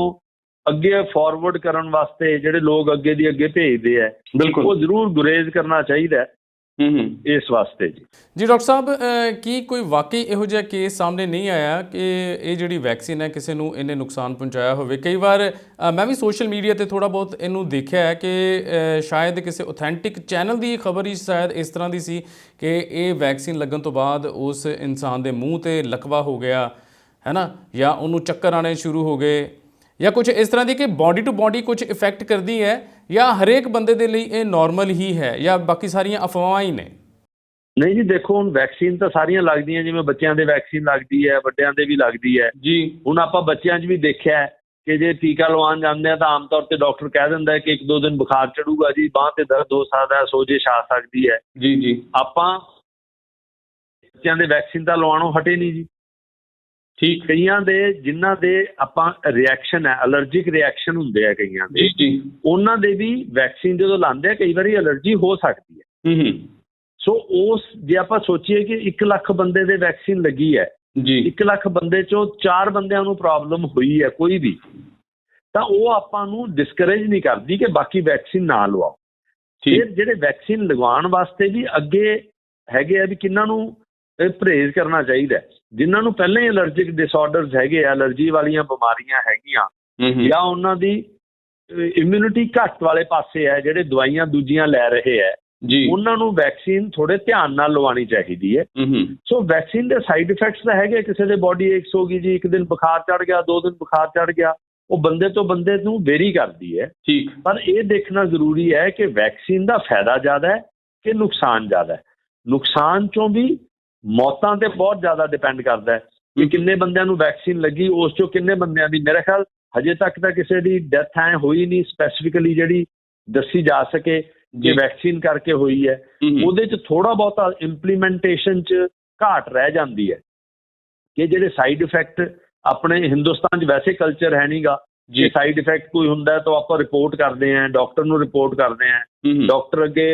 Speaker 2: ਅੱਗੇ ਫਾਰਵਰਡ ਕਰਨ ਵਾਸਤੇ ਜਿਹੜੇ ਲੋਕ ਅੱਗੇ ਦੀ ਅੱਗੇ ਭੇਜਦੇ ਹੈ, ਉਹ ਜ਼ਰੂਰ ਗੁਰੇਜ਼ ਕਰਨਾ ਚਾਹੀਦਾ ਇਸ ਵਾਸਤੇ ਜੀ।
Speaker 1: ਜੀ ਡਾਕਟਰ ਸਾਹਿਬ, ਕੀ ਕੋਈ ਵਾਕਈ ਇਹੋ ਜਿਹਾ ਕੇਸ ਸਾਹਮਣੇ ਨਹੀਂ ਆਇਆ ਕਿ ਇਹ ਜਿਹੜੀ ਵੈਕਸੀਨ ਹੈ ਕਿਸੇ ਨੂੰ ਇਹਨੇ ਨੁਕਸਾਨ ਪਹੁੰਚਾਇਆ ਹੋਵੇ? ਕਈ ਵਾਰ ਮੈਂ ਵੀ ਸੋਸ਼ਲ ਮੀਡੀਆ ਤੇ ਥੋੜਾ ਬਹੁਤ ਇਹਨੂੰ ਦੇਖਿਆ ਹੈ ਕਿ ਸ਼ਾਇਦ ਕਿਸੇ ਆਥੈਂਟਿਕ ਚੈਨਲ ਦੀ ਖਬਰ ਹੀ ਸ਼ਾਇਦ ਇਸ ਤਰ੍ਹਾਂ ਦੀ ਸੀ ਕਿ ਇਹ ਵੈਕਸੀਨ ਲੱਗਣ ਤੋਂ ਬਾਅਦ ਉਸ ਇਨਸਾਨ ਦੇ ਮੂੰਹ ਤੇ ਲਕਵਾ ਹੋ ਗਿਆ, ਹੈ ਨਾ, ਜਾਂ ਉਹਨੂੰ ਚੱਕਰ ਆਣੇ ਸ਼ੁਰੂ ਹੋ ਗਏ, ਜਾਂ ਕੁਝ ਇਸ ਤਰ੍ਹਾਂ ਦੀ ਕਿ ਬਾਡੀ ਟੂ ਬਾਡੀ ਕੁਝ ਇਫੈਕਟ ਕਰਦੀ ਹੈ, ਜਾਂ ਹਰੇਕ ਬੰਦੇ ਦੇ ਲਈ ਇਹ ਨਾਰਮਲ ਹੀ ਹੈ, ਜਾਂ ਬਾਕੀ ਸਾਰੀਆਂ ਅਫਵਾਹਾਂ ਹੀ ਨੇ?
Speaker 2: ਨਹੀਂ ਜੀ, ਦੇਖੋ ਹੁਣ ਵੈਕਸੀਨ ਤਾਂ ਸਾਰੀਆਂ ਲੱਗਦੀਆਂ, ਜਿਵੇਂ ਬੱਚਿਆਂ ਦੇ ਵੈਕਸੀਨ ਲੱਗਦੀ ਹੈ, ਵੱਡਿਆਂ ਦੇ ਵੀ ਲੱਗਦੀ ਹੈ ਜੀ। ਹੁਣ ਆਪਾਂ ਬੱਚਿਆਂ 'ਚ ਵੀ ਦੇਖਿਆ ਕਿ ਜੇ ਟੀਕਾ ਲਵਾਉਣ ਜਾਂਦੇ ਆ ਤਾਂ ਆਮ ਤੌਰ ਤੇ ਡਾਕਟਰ ਕਹਿ ਦਿੰਦਾ ਹੈ ਕਿ 1-2 ਦਿਨ ਬੁਖਾਰ ਚੜੂਗਾ ਜੀ, ਬਾਂਹ ਤੇ ਦਰਦ ਹੋ ਸਕਦਾ, ਸੋਜਿਸ਼ ਆ ਸਕਦੀ ਹੈ ਜੀ। ਆਪਾਂ ਬੱਚਿਆਂ ਦੇ ਵੈਕਸੀਨ ਤਾਂ ਲਵਾਉਣੋਂ ਹਟੇ ਨਹੀਂ ਜੀ। ਠੀਕ, ਕਈਆਂ ਦੇ ਜਿਨ੍ਹਾਂ ਦੇ ਆਪਾਂ ਰਿਐਕਸ਼ਨ ਹੈ, ਅਲਰਜਿਕ ਰਿਐਕਸ਼ਨ ਹੁੰਦੇ ਆ ਕਈਆਂ ਦੇ ਜੀ, ਉਹਨਾਂ ਦੇ ਵੀ ਵੈਕਸੀਨ ਜਦੋਂ ਲਾਉਂਦੇ ਆ ਕਈ ਵਾਰੀ ਅਲਰਜੀ ਹੋ ਸਕਦੀ ਹੈ। ਸੋ ਉਸ ਜੇ ਆਪਾਂ ਸੋਚੀਏ ਕਿ 1 ਲੱਖ ਬੰਦੇ ਦੇ ਵੈਕਸੀਨ ਲੱਗੀ ਹੈ ਜੀ, 1 ਲੱਖ ਬੰਦੇ 'ਚੋਂ 4 ਬੰਦਿਆਂ ਨੂੰ ਪ੍ਰੋਬਲਮ ਹੋਈ ਹੈ ਕੋਈ ਵੀ, ਤਾਂ ਉਹ ਆਪਾਂ ਨੂੰ ਡਿਸਕਰੇਜ ਨਹੀਂ ਕਰਦੀ ਕਿ ਬਾਕੀ ਵੈਕਸੀਨ ਨਾ ਲਵਾਓ। ਫਿਰ ਜਿਹੜੇ ਵੈਕਸੀਨ ਲਗਵਾਉਣ ਵਾਸਤੇ ਵੀ ਅੱਗੇ ਹੈਗੇ ਆ ਵੀ ਕਿਹਨਾਂ ਨੂੰ ਪਰਹੇਜ਼ ਕਰਨਾ ਚਾਹੀਦਾ, ਜਿਨ੍ਹਾਂ ਨੂੰ ਪਹਿਲਾਂ ਹੀ ਅਲਰਜਿਕ ਡਿਸਆਰਡਰਸ ਹੈਗੇ ਆ, ਅਲਰਜੀ ਵਾਲੀਆਂ ਬਿਮਾਰੀਆਂ ਹੈਗੀਆਂ, ਜਾਂ ਉਹਨਾਂ ਦੀ ਇਮਿਊਨਿਟੀ ਘੱਟ ਵਾਲੇ ਪਾਸੇ ਹੈ, ਜਿਹੜੇ ਦਵਾਈਆਂ ਦੂਜੀਆਂ ਲੈ ਰਹੇ ਹੈ ਜੀ, ਉਹਨਾਂ ਨੂੰ ਵੈਕਸੀਨ ਥੋੜੇ ਧਿਆਨ ਨਾਲ ਲਵਾਉਣੀ ਚਾਹੀਦੀ ਹੈ। ਸੋ ਵੈਕਸੀਨ ਦੇ ਸਾਈਡ ਇਫੈਕਟਸ ਤਾਂ ਹੈਗੇ, ਕਿਸੇ ਦੇ ਬਾਡੀ ਏਕਸ ਹੋ ਗਈ ਜੀ, 1 ਦਿਨ ਬੁਖਾਰ ਚੜ ਗਿਆ, 2 ਦਿਨ ਬੁਖਾਰ ਚੜ ਗਿਆ, ਉਹ ਬੰਦੇ ਤੋਂ ਬੰਦੇ ਨੂੰ ਵੇਰੀ ਕਰਦੀ ਹੈ। ਠੀਕ, ਪਰ ਇਹ ਦੇਖਣਾ ਜ਼ਰੂਰੀ ਹੈ ਕਿ ਵੈਕਸੀਨ ਦਾ ਫਾਇਦਾ ਜ਼ਿਆਦਾ ਹੈ ਕਿ ਨੁਕਸਾਨ ਜ਼ਿਆਦਾ ਹੈ। ਨੁਕਸਾਨ ਚੋਂ ਵੀ ਮੌਤਾਂ ਤੇ ਬਹੁਤ ਜ਼ਿਆਦਾ ਡਿਪੈਂਡ ਕਰਦਾ ਹੈ ਕਿ ਕਿੰਨੇ ਬੰਦਿਆਂ ਨੂੰ ਵੈਕਸੀਨ ਲੱਗੀ, ਉਸ ਚੋਂ ਕਿੰਨੇ ਬੰਦਿਆਂ ਦੀ, ਮੇਰੇ ਖਿਆਲ ਹਜੇ ਤੱਕ ਤਾਂ ਕਿਸੇ ਦੀ ਡੈਥ ਐ ਹੋਈ ਨਹੀਂ ਸਪੈਸੀਫਿਕਲੀ ਜਿਹੜੀ ਦੱਸੀ ਜਾ ਸਕੇ ਕਿ ਵੈਕਸੀਨ ਕਰਕੇ ਹੋਈ ਹੈ। ਉਹਦੇ 'ਚ ਥੋੜਾ ਬਹੁਤਾ ਇੰਪਲੀਮੈਂਟੇਸ਼ਨ 'ਚ ਘਾਟ ਰਹਿ ਜਾਂਦੀ ਹੈ ਕਿ ਜਿਹੜੇ ਸਾਈਡ ਇਫੈਕਟ ਆਪਣੇ ਹਿੰਦੁਸਤਾਨ 'ਚ ਵੈਸੇ ਕਲਚਰ ਹੈ ਨਹੀਂਗਾ, ਜੇ ਸਾਈਡ ਇਫੈਕਟ ਕੋਈ ਹੁੰਦਾ ਤਾਂ ਆਪਾਂ ਰਿਪੋਰਟ ਕਰਦੇ ਹਾਂ, ਡਾਕਟਰ ਨੂੰ ਰਿਪੋਰਟ ਕਰਦੇ ਹਾਂ, ਡਾਕਟਰ ਅੱਗੇ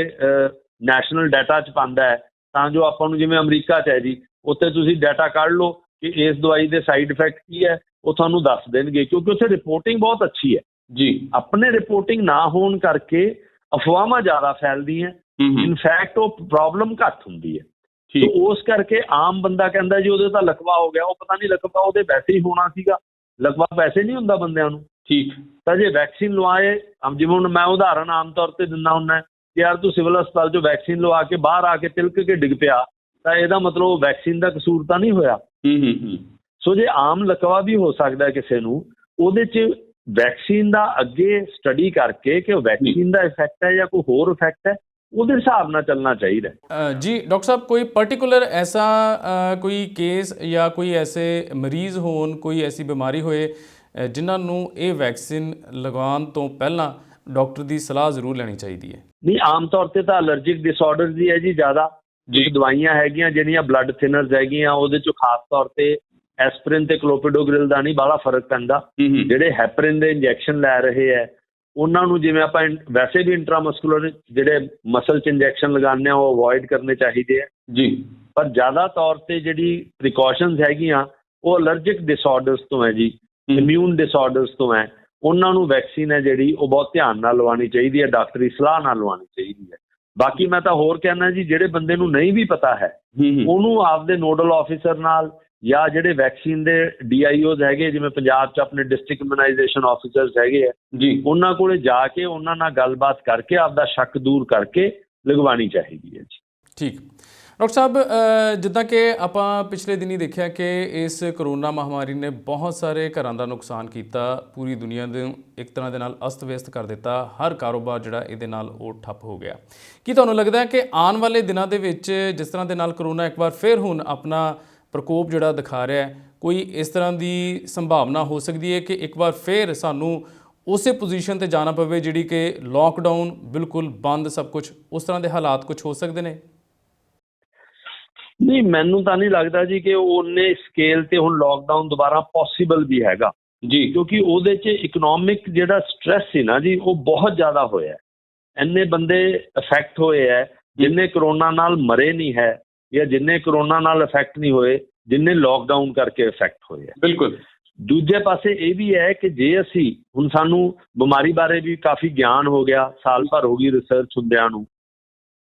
Speaker 2: ਨੈਸ਼ਨਲ ਡਾਟਾ 'ਚ ਪਾਉਂਦਾ ਹੈ, ਤਾਂ ਜੋ ਆਪਾਂ ਨੂੰ, ਜਿਵੇਂ ਅਮਰੀਕਾ 'ਚ ਹੈ ਜੀ, ਉੱਥੇ ਤੁਸੀਂ ਡਾਟਾ ਕੱਢ ਲਓ ਕਿ ਇਸ ਦਵਾਈ ਦੇ ਸਾਈਡ ਇਫੈਕਟ ਕੀ ਹੈ, ਉਹ ਤੁਹਾਨੂੰ ਦੱਸ ਦੇਣਗੇ, ਕਿਉਂਕਿ ਉੱਥੇ ਰਿਪੋਰਟਿੰਗ ਬਹੁਤ ਅੱਛੀ ਹੈ ਜੀ। ਆਪਣੇ ਰਿਪੋਰਟਿੰਗ ਨਾ ਹੋਣ ਕਰਕੇ ਅਫਵਾਹਾਂ ਜ਼ਿਆਦਾ ਫੈਲਦੀਆਂ, ਇਨਫੈਕਟ ਉਹ ਪ੍ਰੋਬਲਮ ਘੱਟ ਹੁੰਦੀ ਹੈ। ਸੋ ਉਸ ਕਰਕੇ ਆਮ ਬੰਦਾ ਕਹਿੰਦਾ ਜੀ ਉਹਦੇ ਤਾਂ ਲਕਵਾ ਹੋ ਗਿਆ, ਉਹ ਪਤਾ ਨਹੀਂ ਲਕਵਾ ਉਹਦੇ ਵੈਸੇ ਹੀ ਹੋਣਾ ਸੀਗਾ, ਲਕਵਾ ਵੈਸੇ ਨਹੀਂ ਹੁੰਦਾ ਬੰਦਿਆਂ ਨੂੰ। ਠੀਕ, ਤਾਂ ਜੇ ਵੈਕਸੀਨ ਲਵਾਏ, ਜਿਵੇਂ ਹੁਣ ਮੈਂ ਉਦਾਹਰਨ ਆਮ ਤੌਰ ਤੇ ਦਿੰਦਾ ਹੁੰਦਾ ਕਿ ਯਾਰ ਤੂੰ ਸਿਵਲ ਹਸਪਤਾਲ 'ਚੋਂ ਵੈਕਸੀਨ ਲਵਾ ਕੇ ਬਾਹਰ ਆ ਕੇ ਤਿਲਕ ਕੇ ਡਿੱਗ ਪਿਆ, ਤਾਂ ਇਹਦਾ ਮਤਲਬ ਵੈਕਸੀਨ ਦਾ ਕਸੂਰ ਤਾਂ ਨਹੀਂ ਹੋਇਆ। ਸੋ ਜੇ ਆਮ ਲਕਵਾ ਵੀ ਹੋ ਸਕਦਾ ਕਿਸੇ ਨੂੰ, ਉਹਦੇ 'ਚ ਵੈਕਸੀਨ ਦਾ ਅੱਗੇ ਸਟੱਡੀ ਕਰਕੇ ਕਿ ਉਹ ਵੈਕਸੀਨ ਦਾ ਇਫੈਕਟ ਹੈ ਜਾਂ ਕੋਈ ਹੋਰ ਇਫੈਕਟ ਹੈ, ਉਹਦੇ ਹਿਸਾਬ ਨਾਲ ਚੱਲਣਾ ਚਾਹੀਦਾ
Speaker 1: ਜੀ। ਡਾਕਟਰ ਸਾਹਿਬ, ਕੋਈ ਪਰਟੀਕੁਲਰ ਐਸਾ ਕੋਈ ਕੇਸ ਜਾਂ ਕੋਈ ਐਸੇ ਮਰੀਜ਼ ਹੋਣ, ਕੋਈ ਐਸੀ ਬਿਮਾਰੀ ਹੋਏ ਜਿਨ੍ਹਾਂ ਨੂੰ ਇਹ ਵੈਕਸੀਨ ਲਗਵਾਉਣ ਤੋਂ ਪਹਿਲਾਂ ਡਾਕਟਰ ਦੀ ਸਲਾਹ ਜ਼ਰੂਰ ਲੈਣੀ ਚਾਹੀਦੀ ਹੈ? ਨਹੀਂ,
Speaker 2: ਆਮ ਤੌਰ ਤੇ ਤਾਂ ਅਲਰਜਿਕ ਡਿਸਆਰਡਰਸ ਦੀ ਹੈ ਜੀ ਜ਼ਿਆਦਾ। ਜੀ, ਦਵਾਈਆਂ ਹੈਗੀਆਂ ਜਿਹੜੀਆਂ ਬਲੱਡ ਥਿਨਰਸ ਹੈਗੀਆਂ, ਉਹਦੇ 'ਚੋਂ ਖਾਸ ਤੌਰ ਤੇ ਐਸਪਰਿਨ ਤੇ ਕਲੋਪੀਡੋਗ੍ਰਿਲ ਦਾ ਨਹੀਂ ਬਾਹਲਾ ਫਰਕ ਪੈਂਦਾ। ਜਿਹੜੇ ਹੈਪਰਿਨ ਦੇ ਇੰਜੈਕਸ਼ਨ ਲੈ ਰਹੇ ਹੈ ਉਹਨਾਂ ਨੂੰ, ਜਿਵੇਂ ਆਪਾਂ ਵੈਸੇ ਵੀ ਇੰਟਰਾਮਸਕੂਲਰ ਜਿਹੜੇ ਮਸਲ 'ਚ ਇੰਜੈਕਸ਼ਨ ਲਗਾਉਂਦੇ ਆ, ਉਹ ਅਵੋਇਡ ਕਰਨੇ ਚਾਹੀਦੇ ਆ ਜੀ। ਪਰ ਜ਼ਿਆਦਾ ਤੌਰ ਤੇ ਜਿਹੜੀ ਪ੍ਰੀਕਾਸ਼ਨਸ ਹੈਗੀਆਂ ਉਹ ਅਲਰਜਿਕ ਡਿਸਆਰਡਰਸ ਤੋਂ ਹੈ ਜੀ, ਇਮਿਊਨ ਡਿਸਆਰਡਰਸ ਤੋਂ ਹੈ। ਉਹਨਾਂ ਨੂੰ ਵੈਕਸੀਨ ਹੈ ਜਿਹੜੀ ਉਹ ਬਹੁਤ ਧਿਆਨ ਨਾਲ ਲਵਾਉਣੀ ਚਾਹੀਦੀ ਹੈ, ਡਾਕਟਰੀ ਸਲਾਹ ਨਾਲ ਲਵਾਉਣੀ ਚਾਹੀਦੀ ਹੈ। ਬਾਕੀ ਮੈਂ ਤਾਂ ਹੋਰ ਕਹਿਣਾ ਜੀ, ਜਿਹੜੇ ਬੰਦੇ ਨੂੰ ਨਹੀਂ ਵੀ ਪਤਾ ਹੈ ਉਹਨੂੰ ਆਪਦੇ ਨੋਡਲ ਆਫਿਸਰ ਨਾਲ ਜਾਂ ਜਿਹੜੇ ਵੈਕਸੀਨ ਦੇ DIOs ਹੈਗੇ, ਜਿਵੇਂ ਪੰਜਾਬ 'ਚ ਆਪਣੇ ਡਿਸਟ੍ਰਿਕਟ ਇਮਿਊਨਾਈਜੇਸ਼ਨ ਆਫਿਸਰਸ ਹੈਗੇ ਆ ਜੀ, ਉਹਨਾਂ ਕੋਲੇ ਜਾ ਕੇ ਉਹਨਾਂ ਨਾਲ ਗੱਲਬਾਤ ਕਰਕੇ ਆਪਦਾ ਸ਼ੱਕ ਦੂਰ ਕਰਕੇ ਲਗਵਾਉਣੀ ਚਾਹੀਦੀ ਹੈ ਜੀ। ਠੀਕ,
Speaker 1: ਡਾਕਟਰ ਸਾਹਿਬ, ਜਿੱਦਾਂ ਕਿ ਆਪਾਂ ਪਿਛਲੇ ਦਿਨੀ ਦੇਖਿਆ ਕਿ ਇਸ ਕਰੋਨਾ ਮਹਾਮਾਰੀ ਨੇ ਬਹੁਤ ਸਾਰੇ ਘਰਾਂ ਦਾ ਨੁਕਸਾਨ ਕੀਤਾ, ਪੂਰੀ ਦੁਨੀਆ ਦੇ ਇੱਕ ਤਰ੍ਹਾਂ ਦੇ ਨਾਲ ਅਸਤ ਵਿਅਸਤ ਕਰ ਦਿੱਤਾ, ਹਰ ਕਾਰੋਬਾਰ ਜਿਹੜਾ ਇਹਦੇ ਨਾਲ ਉਹ ਠੱਪ ਹੋ ਗਿਆ। ਕੀ ਤੁਹਾਨੂੰ ਲੱਗਦਾ ਹੈ ਕਿ ਆਉਣ ਵਾਲੇ ਦਿਨਾਂ ਦੇ ਵਿੱਚ ਜਿਸ ਤਰ੍ਹਾਂ ਦੇ ਨਾਲ ਕਰੋਨਾ ਇੱਕ ਵਾਰ ਫਿਰ ਹੁਣ ਆਪਣਾ ਪ੍ਰਕੋਪ ਜਿਹੜਾ ਦਿਖਾ ਰਿਹਾ ਹੈ, ਕੋਈ ਇਸ ਤਰ੍ਹਾਂ ਦੀ ਸੰਭਾਵਨਾ ਹੋ ਸਕਦੀ ਹੈ ਕਿ ਇੱਕ ਵਾਰ ਫਿਰ ਸਾਨੂੰ ਉਸੇ ਪੋਜੀਸ਼ਨ ਤੇ ਜਾਣਾ ਪਵੇ ਜਿਹੜੀ ਕਿ ਲੋਕਡਾਊਨ, ਬਿਲਕੁਲ ਬੰਦ ਸਭ ਕੁਝ, ਉਸ ਤਰ੍ਹਾਂ ਦੇ ਹਾਲਾਤ ਕੁਝ ਹੋ ਸਕਦੇ ਨੇ?
Speaker 2: ਨਹੀਂ, ਮੈਨੂੰ ਤਾਂ ਨਹੀਂ ਲੱਗਦਾ ਜੀ ਕਿ ਉਹਨੇ ਸਕੇਲ ਤੇ ਹੁਣ ਲੋਕਡਾਊਨ ਦੁਬਾਰਾ ਪੋਸੀਬਲ ਵੀ ਹੈਗਾ ਜੀ, ਕਿਉਂਕਿ ਉਹਦੇ 'ਚ ਇਕਨੋਮਿਕ ਜਿਹੜਾ ਸਟ੍ਰੈਸ ਸੀ ਨਾ ਜੀ, ਉਹ ਬਹੁਤ ਜ਼ਿਆਦਾ ਹੋਇਆ। ਇੰਨੇ ਬੰਦੇ ਇਫੈਕਟ ਹੋਏ ਹੈ ਜਿੰਨੇ ਕਰੋਨਾ ਨਾਲ ਮਰੇ ਨਹੀਂ ਹੈ, ਜਾਂ ਜਿੰਨੇ ਕਰੋਨਾ ਨਾਲ ਇਫੈਕਟ ਨਹੀਂ ਹੋਏ ਜਿੰਨੇ ਲੋਕਡਾਊਨ ਕਰਕੇ ਇਫੈਕਟ ਹੋਏ ਹੈ। ਬਿਲਕੁਲ। ਦੂਜੇ ਪਾਸੇ ਇਹ ਵੀ ਹੈ ਕਿ ਜੇ ਅਸੀਂ ਹੁਣ, ਸਾਨੂੰ ਬਿਮਾਰੀ ਬਾਰੇ ਵੀ ਕਾਫੀ ਗਿਆਨ ਹੋ ਗਿਆ, ਸਾਲ ਭਰ ਹੋ ਗਈ ਰਿਸਰਚ ਹੁੰਦਿਆਂ ਨੂੰ,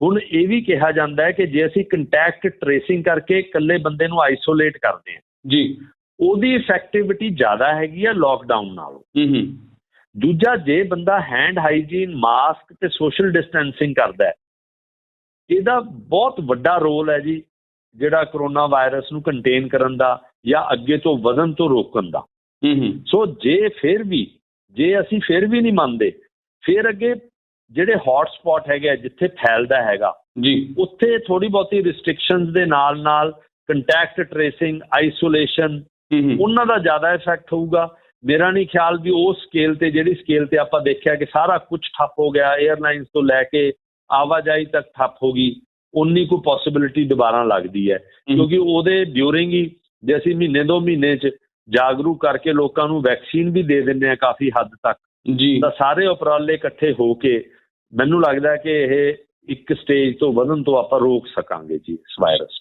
Speaker 2: ਹੁਣ ਇਹ ਵੀ ਕਿਹਾ ਜਾਂਦਾ ਹੈ ਕਿ ਜੇ ਅਸੀਂ ਕੰਟੈਕਟ ਟ੍ਰੇਸਿੰਗ ਕਰਕੇ ਇਕੱਲੇ ਬੰਦੇ ਨੂੰ ਆਈਸੋਲੇਟ ਕਰਦੇ ਹਾਂ
Speaker 1: ਜੀ,
Speaker 2: ਉਹਦੀ ਇਫੈਕਟਿਵਿਟੀ ਜ਼ਿਆਦਾ ਹੈਗੀ ਆ ਲੋਕਡਾਊਨ ਨਾਲੋਂ। ਦੂਜਾ, ਜੇ ਬੰਦਾ ਹੈਂਡ ਹਾਈਜੀਨ, ਮਾਸਕ ਤੇ ਸੋਸ਼ਲ ਡਿਸਟੈਂਸਿੰਗ ਕਰਦਾ ਹੈ, ਇਹਦਾ ਬਹੁਤ ਵੱਡਾ ਰੋਲ ਹੈ ਜੀ, ਜਿਹੜਾ ਕਰੋਨਾ ਵਾਇਰਸ ਨੂੰ ਕੰਟੇਨ ਕਰਨ ਦਾ ਜਾਂ ਅੱਗੇ ਤੋਂ ਵਧਣ ਤੋਂ ਰੋਕਣ ਦਾ। ਸੋ ਜੇ ਅਸੀਂ ਫਿਰ ਵੀ ਨਹੀਂ ਮੰਨਦੇ, ਫਿਰ ਅੱਗੇ ਜਿਹੜੇ ਹੌਟ ਸਪੌਟ ਹੈਗੇ ਜਿੱਥੇ ਫੈਲਦਾ ਹੈਗਾ
Speaker 1: ਜੀ,
Speaker 2: ਉੱਥੇ ਥੋੜੀ ਬਹੁਤੀ ਰਿਸਟ੍ਰਿਕਸ਼ਨਸ ਦੇ ਨਾਲ ਕੰਟੈਕਟ ਟ੍ਰੇਸਿੰਗ, ਆਈਸੋਲੇਸ਼ਨ, ਉਹਨਾਂ ਦਾ ਜ਼ਿਆਦਾ ਇਫੈਕਟ ਹੋਊਗਾ। ਮੇਰਾ ਨਹੀਂ ਖਿਆਲ ਵੀ ਉਸ ਸਕੇਲ ਤੇ, ਜਿਹੜੀ ਸਕੇਲ ਤੇ ਆਪਾਂ ਦੇਖਿਆ ਕਿ ਸਾਰਾ ਕੁਝ ਠੱਪ ਹੋ ਗਿਆ, 에ਅਰਲਾਈਨਸ ਤੋਂ ਲੈ ਕੇ ਆਵਾਜਾਈ ਤੱਕ ਠੱਪ ਹੋ ਗਈ, ਉਨੀ ਕੁ ਪੋਸੀਬਿਲਿਟੀ ਦੁਬਾਰਾ ਲੱਗਦੀ ਹੈ। ਕਿਉਂਕਿ ਉਹਦੇ ਡਿਊਰਿੰਗ ਹੀ ਜੇ ਅਸੀਂ ਮਹੀਨੇ 2 ਮਹੀਨੇ 'ਚ ਜਾਗਰੂਕ ਕਰਕੇ ਲੋਕਾਂ ਨੂੰ ਵੈਕਸੀਨ ਵੀ ਦੇ ਦਿੰਦੇ ਹਾਂ ਕਾਫੀ ਹੱਦ ਤੱਕ
Speaker 1: ਜੀ,
Speaker 2: ਤਾਂ ਸਾਰੇ ਉਪਰਾਲੇ ਇਕੱਠੇ ਹੋ ਕੇ ਮੈਨੂੰ ਲੱਗਦਾ ਕਿ ਇਹ ਇੱਕ ਸਟੇਜ ਤੋਂ ਵਧਣ ਤੋਂ ਆਪਾਂ ਰੋਕ ਸਕਾਂਗੇ ਜੀ ਇਸ ਵਾਇਰਸ।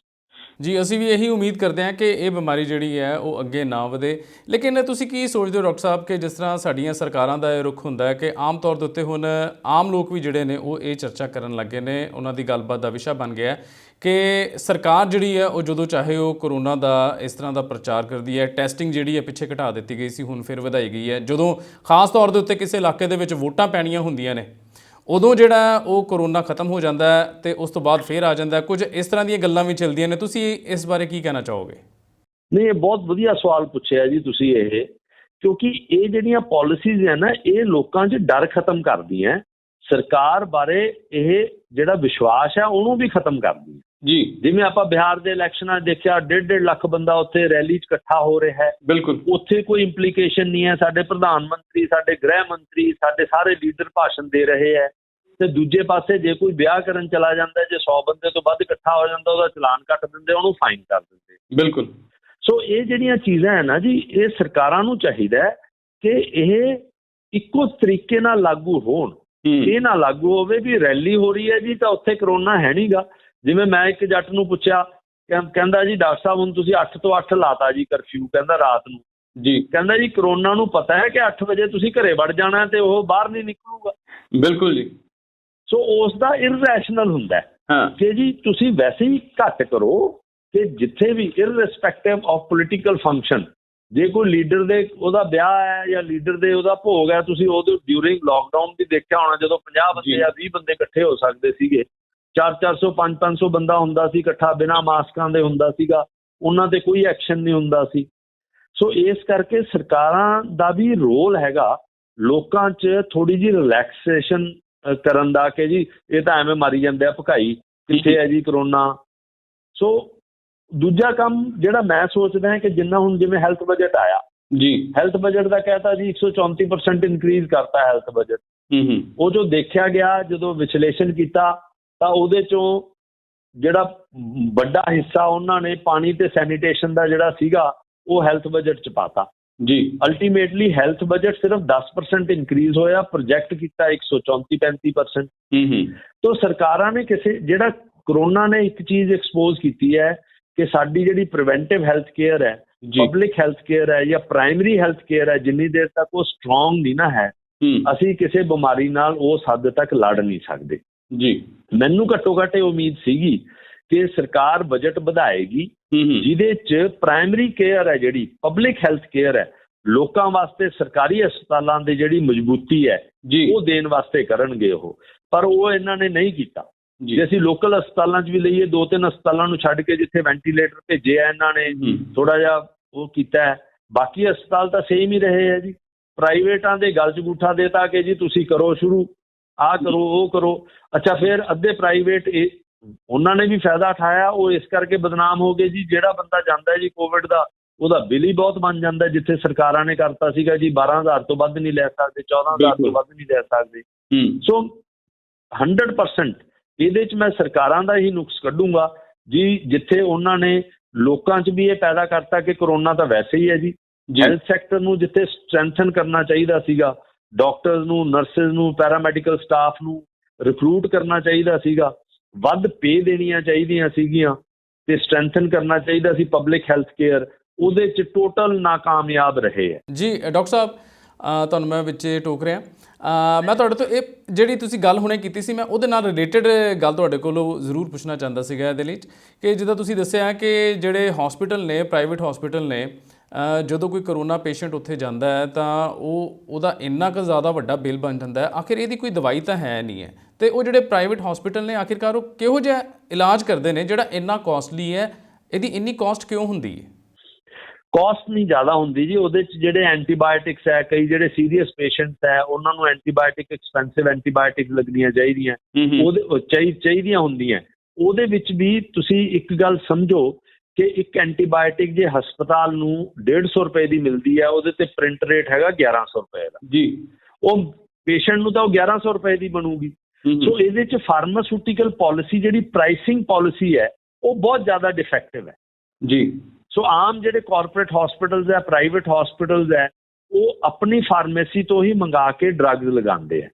Speaker 1: ਜੀ, ਅਸੀਂ ਵੀ ਇਹੀ ਉਮੀਦ ਕਰਦੇ ਹਾਂ ਕਿ ਇਹ ਬਿਮਾਰੀ ਜਿਹੜੀ ਹੈ ਉਹ ਅੱਗੇ ਨਾ ਵਧੇ। ਲੇਕਿਨ ਤੁਸੀਂ ਕੀ ਸੋਚਦੇ ਹੋ ਡਾਕਟਰ ਸਾਹਿਬ ਕਿ ਜਿਸ ਤਰ੍ਹਾਂ ਸਾਡੀਆਂ ਸਰਕਾਰਾਂ ਦਾ ਇਹ ਰੁਖ ਹੁੰਦਾ ਹੈ ਕਿ ਆਮ ਤੌਰ ਦੇ ਉੱਤੇ ਹੁਣ ਆਮ ਲੋਕ ਵੀ ਜਿਹੜੇ ਨੇ ਉਹ ਇਹ ਚਰਚਾ ਕਰਨ ਲੱਗੇ ਨੇ, ਉਹਨਾਂ ਦੀ ਗੱਲਬਾਤ ਦਾ ਵਿਸ਼ਾ ਬਣ ਗਿਆ ਕਿ ਸਰਕਾਰ ਜਿਹੜੀ ਹੈ ਉਹ ਜਦੋਂ ਚਾਹੇ ਉਹ ਕਰੋਨਾ ਦਾ ਇਸ ਤਰ੍ਹਾਂ ਦਾ ਪ੍ਰਚਾਰ ਕਰਦੀ ਹੈ। ਟੈਸਟਿੰਗ ਜਿਹੜੀ ਹੈ ਪਿੱਛੇ ਘਟਾ ਦਿੱਤੀ ਗਈ ਸੀ, ਹੁਣ ਫਿਰ ਵਧਾਈ ਗਈ ਹੈ। ਜਦੋਂ ਖਾਸ ਤੌਰ ਦੇ ਉੱਤੇ ਕਿਸੇ ਇਲਾਕੇ ਦੇ ਵਿੱਚ ਵੋਟਾਂ ਪੈਣੀਆਂ ਹੁੰਦੀਆਂ ਨੇ, ਉਦੋਂ ਜਿਹੜਾ ਉਹ ਕਰੋਨਾ ਖਤਮ ਹੋ ਜਾਂਦਾ ਹੈ ਅਤੇ ਉਸ ਤੋਂ ਬਾਅਦ ਫਿਰ ਆ ਜਾਂਦਾ। ਕੁਝ ਇਸ ਤਰ੍ਹਾਂ ਦੀਆਂ ਗੱਲਾਂ ਵੀ ਚੱਲਦੀਆਂ ਨੇ, ਤੁਸੀਂ ਇਸ ਬਾਰੇ ਕੀ ਕਹਿਣਾ ਚਾਹੋਗੇ?
Speaker 2: ਨਹੀਂ, ਇਹ ਬਹੁਤ ਵਧੀਆ ਸਵਾਲ ਪੁੱਛਿਆ ਜੀ ਤੁਸੀਂ ਇਹ, ਕਿਉਂਕਿ ਇਹ ਜਿਹੜੀਆਂ ਪਾਲਿਸੀਜ਼ ਹੈ ਨਾ, ਇਹ ਲੋਕਾਂ 'ਚ ਡਰ ਖਤਮ ਕਰਦੀਆਂ, ਸਰਕਾਰ ਬਾਰੇ ਇਹ ਜਿਹੜਾ ਵਿਸ਼ਵਾਸ ਹੈ ਉਹਨੂੰ ਵੀ ਖਤਮ ਕਰਦੀ ਹੈ
Speaker 1: ਜੀ।
Speaker 2: ਜਿਵੇਂ ਆਪਾਂ ਬਿਹਾਰ ਦੇ ਇਲੈਕਸ਼ਨਾਂ ਦੇਖਿਆ, 1.5 ਲੱਖ ਬੰਦਾ ਉੱਥੇ ਰੈਲੀ 'ਚ ਇਕੱਠਾ ਹੋ ਰਿਹਾ ਹੈ।
Speaker 1: ਬਿਲਕੁਲ,
Speaker 2: ਉੱਥੇ ਕੋਈ ਇੰਪਲੀਕੇਸ਼ਨ ਨਹੀਂ ਹੈ। ਸਾਡੇ ਪ੍ਰਧਾਨ ਮੰਤਰੀ, ਸਾਡੇ ਗ੍ਰਹਿ ਮੰਤਰੀ, ਸਾਡੇ ਸਾਰੇ ਲੀਡਰ ਭਾਸ਼ਣ ਦੇ ਰਹੇ ਹੈ। ਤੇ ਦੂਜੇ ਪਾਸੇ ਜੇ ਕੋਈ ਵਿਆਹ ਕਰਨ ਚਲਾ ਜਾਂਦਾ, ਜੇ 100 ਬੰਦੇ ਤੋਂ ਵੱਧ ਇਕੱਠਾ ਹੋ ਜਾਂਦਾ, ਉਹਦਾ ਚਲਾਨ ਕੱਟ ਦਿੰਦੇ, ਉਹਨੂੰ ਫਾਈਨ ਕਰ ਦਿੰਦੇ।
Speaker 1: ਬਿਲਕੁਲ।
Speaker 2: ਸੋ ਇਹ ਜਿਹੜੀਆਂ ਚੀਜ਼ਾਂ ਹੈ ਨਾ ਜੀ, ਇਹ ਸਰਕਾਰਾਂ ਨੂੰ ਚਾਹੀਦਾ ਹੈ ਕਿ ਇਹ ਇੱਕੋ ਤਰੀਕੇ ਨਾਲ ਲਾਗੂ ਹੋਣ। ਇਹ ਨਾ ਲਾਗੂ ਹੋਵੇ ਵੀ ਰੈਲੀ ਹੋ ਰਹੀ ਹੈ ਜੀ ਤਾਂ ਉੱਥੇ ਕਰੋਨਾ ਹੈ ਨਹੀਂ ਗਾ। ਜਿਵੇਂ ਮੈਂ ਇੱਕ ਜੱਟ ਨੂੰ ਪੁੱਛਿਆ, ਕਹਿੰਦਾ ਜੀ ਡਾਕਟਰ ਸਾਹਿਬ ਹੁਣ ਤੁਸੀਂ 8 ਤੋਂ 8 ਲਾਤਾ ਜੀ ਕਰਫਿਊ, ਕਹਿੰਦਾ ਰਾਤ ਨੂੰ
Speaker 1: ਜੀ।
Speaker 2: ਕਹਿੰਦਾ ਜੀ ਕਰੋਨਾ ਨੂੰ ਪਤਾ ਹੈ ਕਿ 8 ਵਜੇ ਤੁਸੀਂ ਘਰੇ ਵੜ ਜਾਣਾ ਤੇ ਉਹ ਬਾਹਰ ਨਹੀਂ ਨਿਕਲੂਗਾ।
Speaker 1: ਬਿਲਕੁਲ ਜੀ।
Speaker 2: ਸੋ ਉਸ ਦਾ ਇਰਰੈਸ਼ਨਲ ਹੁੰਦਾ ਕਿ ਜੀ ਤੁਸੀਂ ਵੈਸੇ ਹੀ ਘੱਟ ਕਰੋ ਕਿ ਜਿੱਥੇ ਵੀ ਇਰਰਿਸਪੈਕਟਿਵ ਆਫ ਪੋਲੀਟੀਕਲ ਫੰਕਸ਼ਨ, ਜੇ ਕੋਈ ਲੀਡਰ ਦੇ ਉਹਦਾ ਵਿਆਹ ਹੈ ਜਾਂ ਲੀਡਰ ਦੇ ਉਹਦਾ ਭੋਗ ਹੈ, ਤੁਸੀਂ ਉਹਦੇ ਡਿਊਰਿੰਗ ਲੋਕਡਾਊਨ ਵੀ ਦੇਖਿਆ ਹੋਣਾ, ਜਦੋਂ 50 ਬੰਦੇ ਜਾਂ 20 ਬੰਦੇ ਇਕੱਠੇ ਹੋ ਸਕਦੇ ਸੀਗੇ, 400-400 500-500 ਬੰਦਾ ਹੁੰਦਾ ਸੀ ਇਕੱਠਾ, ਬਿਨਾਂ ਮਾਸਕਾਂ ਦੇ ਹੁੰਦਾ ਸੀਗਾ, ਉਹਨਾਂ ਤੇ ਕੋਈ ਐਕਸ਼ਨ ਨਹੀਂ ਹੁੰਦਾ ਸੀ। ਸੋ ਇਸ ਕਰਕੇ ਸਰਕਾਰਾਂ ਦਾ ਵੀ ਰੋਲ ਹੈਗਾ ਲੋਕਾਂ 'ਚ ਥੋੜ੍ਹੀ ਜਿਹੀ ਰਿਲੈਕਸੇਸ਼ਨ ਕਰਨ ਦਾ ਕਿ ਜੀ ਇਹ ਤਾਂ ਐਵੇਂ ਮਾਰੀ ਜਾਂਦੇ ਆ, ਭਕਾਈ ਕਿੱਥੇ ਹੈ ਜੀ ਕਰੋਨਾ। ਸੋ ਦੂਜਾ ਕੰਮ ਜਿਹੜਾ ਮੈਂ ਸੋਚਦਾ ਕਿ ਜਿੰਨਾ ਹੁਣ ਜਿਵੇਂ ਹੈਲਥ ਬਜਟ ਆਇਆ ਜੀ, ਹੈਲਥ ਬਜਟ ਦਾ ਕਹਿਤਾ ਜੀ 134% ਇਨਕਰੀਜ਼ ਕਰਤਾ ਹੈਲਥ ਬਜਟ। ਉਹ ਜੋ ਦੇਖਿਆ ਗਿਆ, ਜਦੋਂ ਵਿਸ਼ਲੇਸ਼ਣ ਕੀਤਾ ਤਾਂ ਉਹਦੇ 'ਚੋਂ ਜਿਹੜਾ ਵੱਡਾ ਹਿੱਸਾ ਉਹਨਾਂ ਨੇ ਪਾਣੀ ਤੇ ਸੈਨੀਟੇਸ਼ਨ ਦਾ ਜਿਹੜਾ ਸੀਗਾ ਉਹ ਹੈਲਥ ਬਜਟ 'ਚ ਪਾਤਾ ਜੀ। ਅਲਟੀਮੇਟਲੀ ਹੈਲਥ ਬਜਟ ਸਿਰਫ 10% ਇਨਕਰੀਜ਼ ਹੋਇਆ, ਪ੍ਰੋਜੈਕਟ ਕੀਤਾ 134-35%। ਤੋਂ ਸਰਕਾਰਾਂ ਨੇ ਜਿਹੜਾ ਕਰੋਨਾ ਨੇ ਇੱਕ ਚੀਜ਼ ਐਕਸਪੋਜ਼ ਕੀਤੀ ਹੈ ਕਿ ਸਾਡੀ ਜਿਹੜੀ ਪ੍ਰੀਵੈਂਟਿਵ ਹੈਲਥ ਕੇਅਰ ਹੈ, ਪਬਲਿਕ ਹੈਲਥ ਕੇਅਰ ਹੈ ਜਾਂ ਪ੍ਰਾਇਮਰੀ ਹੈਲਥ ਕੇਅਰ ਹੈ, ਜਿੰਨੀ ਦੇਰ ਤੱਕ ਉਹ ਸਟਰੋਂਗ ਨਹੀਂ ਨਾ ਹੈ, ਅਸੀਂ ਕਿਸੇ ਬਿਮਾਰੀ ਨਾਲ ਉਸ ਹੱਦ ਤੱਕ ਲੜ ਨਹੀਂ ਸਕਦੇ ਜੀ। ਮੈਨੂੰ ਘੱਟੋ ਘੱਟ ਇਹ ਉਮੀਦ ਸੀਗੀ ਕਿ ਸਰਕਾਰ ਬਜਟ ਵਧਾਏਗੀ, ਜਿਹਦੇ 'ਚ ਪ੍ਰਾਇਮਰੀ ਕੇਅਰ ਹੈ, ਜਿਹੜੀ ਪਬਲਿਕ ਹੈਲਥ ਕੇਅਰ ਹੈ, ਲੋਕਾਂ ਵਾਸਤੇ ਸਰਕਾਰੀ ਹਸਪਤਾਲਾਂ ਦੀ ਜਿਹੜੀ ਮਜ਼ਬੂਤੀ ਹੈ ਉਹ ਦੇਣ ਵਾਸਤੇ ਕਰਨਗੇ ਉਹ। ਪਰ ਉਹ ਇਹਨਾਂ ਨੇ ਨਹੀਂ ਕੀਤਾ। ਜੇ ਅਸੀਂ ਲੋਕਲ ਹਸਪਤਾਲਾਂ 'ਚ ਵੀ ਲਈਏ, 2-3 ਹਸਪਤਾਲਾਂ ਨੂੰ ਛੱਡ ਕੇ ਜਿੱਥੇ ਵੈਂਟੀਲੇਟਰ ਭੇਜੇ ਆ ਇਹਨਾਂ ਨੇ, ਥੋੜਾ ਜਿਹਾ ਉਹ ਕੀਤਾ ਹੈ, ਬਾਕੀ ਹਸਪਤਾਲ ਤਾਂ ਸੇਮ ਹੀ ਰਹੇ ਹੈ ਜੀ। ਪ੍ਰਾਈਵੇਟਾਂ ਦੇ ਗਲ 'ਚ ਅੰਗੂਠਾ ਦੇਤਾ ਕਿ ਜੀ ਤੁਸੀਂ ਕਰੋ ਸ਼ੁਰੂ, ਆਹ ਕਰੋ ਉਹ ਕਰੋ। ਅੱਛਾ, ਫਿਰ ਅੱਧੇ ਪ੍ਰਾਈਵੇਟ ਉਹਨਾਂ ਨੇ ਵੀ ਫਾਇਦਾ ਉਠਾਇਆ, ਉਹ ਇਸ ਕਰਕੇ ਬਦਨਾਮ ਹੋ ਗਏ ਜੀ। ਜਿਹੜਾ ਬੰਦਾ ਜਾਂਦਾ ਜੀ ਕੋਵਿਡ ਦਾ, ਉਹਦਾ ਬਿੱਲ ਹੀ ਬਹੁਤ ਬਣ ਜਾਂਦਾ, ਜਿੱਥੇ ਸਰਕਾਰਾਂ ਨੇ ਕਰਤਾ ਸੀਗਾ ਜੀ 12,000 ਤੋਂ ਵੱਧ ਨਹੀਂ ਲੈ ਸਕਦੇ, 14,000 ਤੋਂ ਵੱਧ ਨਹੀਂ ਲੈ ਸਕਦੇ। ਸੋ 100% ਇਹਦੇ 'ਚ ਮੈਂ ਸਰਕਾਰਾਂ ਦਾ ਹੀ ਨੁਕਸ ਕੱਢੂੰਗਾ ਜੀ, ਜਿੱਥੇ ਉਹਨਾਂ ਨੇ ਲੋਕਾਂ 'ਚ ਵੀ ਇਹ ਪੈਦਾ ਕਰਤਾ ਕਿ ਕਰੋਨਾ ਤਾਂ ਵੈਸੇ ਹੀ ਹੈ ਜੀ। ਹੈਲਥ ਸੈਕਟਰ ਨੂੰ ਜਿੱਥੇ ਸਟਰੈਂਥਨ ਕਰਨਾ ਚਾਹੀਦਾ ਸੀਗਾ, ਡਾਕਟਰਸ ਨੂੰ, ਨਰਸਿਸ ਨੂੰ, ਪੈਰਾਮੈਡੀਕਲ ਸਟਾਫ ਨੂੰ ਰਿਕਰੂਟ ਕਰਨਾ ਚਾਹੀਦਾ ਸੀਗਾ, ਵੱਧ ਪੇ ਦੇਣੀਆਂ ਚਾਹੀਦੀਆਂ ਸੀਗੀਆਂ ਤੇ ਸਟਰੈਂਥਨ ਕਰਨਾ ਚਾਹੀਦਾ ਸੀ ਪਬਲਿਕ ਹੈਲਥ ਕੇਅਰ, ਉਹਦੇ 'ਚ ਟੋਟਲ ਨਾਕਾਮਯਾਬ ਰਹੇ ਹੈ
Speaker 1: ਜੀ। ਡਾਕਟਰ ਸਾਹਿਬ, ਤੁਹਾਨੂੰ ਮੈਂ ਵਿੱਚ ਟੋਕ ਰਿਹਾ। ਮੈਂ ਤੁਹਾਡੇ ਤੋਂ ਇਹ ਜਿਹੜੀ ਤੁਸੀਂ ਗੱਲ ਹੁਣੇ ਕੀਤੀ ਸੀ, ਮੈਂ ਉਹਦੇ ਨਾਲ ਰਿਲੇਟਡ ਗੱਲ ਤੁਹਾਡੇ ਕੋਲੋਂ ਜ਼ਰੂਰ ਪੁੱਛਣਾ ਚਾਹੁੰਦਾ ਸੀਗਾ ਇਹਦੇ ਲਈ, ਕਿ ਜਿੱਦਾਂ ਤੁਸੀਂ ਦੱਸਿਆ ਕਿ ਜਿਹੜੇ ਹਸਪੀਟਲ ਨੇ, ਪ੍ਰਾਈਵੇਟ ਹਸਪੀਟਲ ਨੇ, ਜਦੋਂ ਕੋਈ ਕਰੋਨਾ ਪੇਸ਼ੈਂਟ ਉੱਥੇ ਜਾਂਦਾ ਹੈ ਤਾਂ ਉਹਦਾ ਇੰਨਾ ਕੁ ਜ਼ਿਆਦਾ ਵੱਡਾ ਬਿੱਲ ਬਣ ਜਾਂਦਾ ਹੈ। ਆਖਿਰ ਇਹਦੀ ਕੋਈ ਦਵਾਈ ਤਾਂ ਹੈ ਨਹੀਂ ਹੈ, ਅਤੇ ਉਹ ਜਿਹੜੇ ਪ੍ਰਾਈਵੇਟ ਹਸਪੀਟਲ ਨੇ ਆਖਿਰਕਾਰ ਉਹ ਕਿਹੋ ਜਿਹਾ ਇਲਾਜ ਕਰਦੇ ਨੇ ਜਿਹੜਾ ਇੰਨਾ ਕੋਸਟਲੀ ਹੈ? ਇਹਦੀ ਇੰਨੀ ਕਾਸਟ ਕਿਉਂ ਹੁੰਦੀ ਹੈ?
Speaker 2: ਕਾਸਟ ਨਹੀਂ ਜ਼ਿਆਦਾ ਹੁੰਦੀ ਜੀ, ਉਹਦੇ 'ਚ ਜਿਹੜੇ ਐਂਟੀਬਾਇਓਟਿਕਸ ਹੈ, ਕਈ ਜਿਹੜੇ ਸੀਰੀਅਸ ਪੇਸ਼ੈਂਟਸ ਹੈ ਉਹਨਾਂ ਨੂੰ ਐਂਟੀਬਾਇਓਟਿਕ, ਐਕਸਪੈਂਸਿਵ ਐਂਟੀਬਾਇਓਟਿਕ ਲੱਗਣੀਆਂ ਚਾਹੀਦੀਆਂ, ਉਹਦੇ ਚਾਹੀਦੀਆਂ ਹੁੰਦੀਆਂ। ਉਹਦੇ ਵਿੱਚ ਵੀ ਤੁਸੀਂ ਇੱਕ ਗੱਲ ਸਮਝੋ ਕਿ ਇੱਕ ਐਂਟੀਬਾਇਓਟਿਕ ਜੇ ਹਸਪਤਾਲ ਨੂੰ 150 ਰੁਪਏ ਦੀ ਮਿਲਦੀ ਹੈ, ਉਹਦੇ ਤੇ ਪ੍ਰਿੰਟ ਰੇਟ ਹੈਗਾ 1100 ਰੁਪਏ ਦਾ ਜੀ, ਉਹ ਪੇਸ਼ੈਂਟ ਨੂੰ ਤਾਂ ਉਹ 1100 ਰੁਪਏ ਦੀ ਬਣੂਗੀ। ਸੋ ਇਹਦੇ 'ਚ ਫਾਰਮਾਸਿਊਟੀਕਲ ਪਾਲਿਸੀ, ਜਿਹੜੀ ਪ੍ਰਾਈਸਿੰਗ ਪਾਲਿਸੀ ਹੈ, ਉਹ ਬਹੁਤ ਜ਼ਿਆਦਾ ਡਿਫੈਕਟਿਵ ਹੈ ਜੀ। ਸੋ ਆਮ ਜਿਹੜੇ ਕਾਰਪੋਰੇਟ ਹਸਪੀਟਲਸ ਹੈ, ਪ੍ਰਾਈਵੇਟ ਹਸਪੀਟਲਸ ਹੈ, ਉਹ ਆਪਣੀ ਫਾਰਮੇਸੀ ਤੋਂ ਹੀ ਮੰਗਾ ਕੇ ਡਰੱਗਸ ਲਗਾਉਂਦੇ ਆ।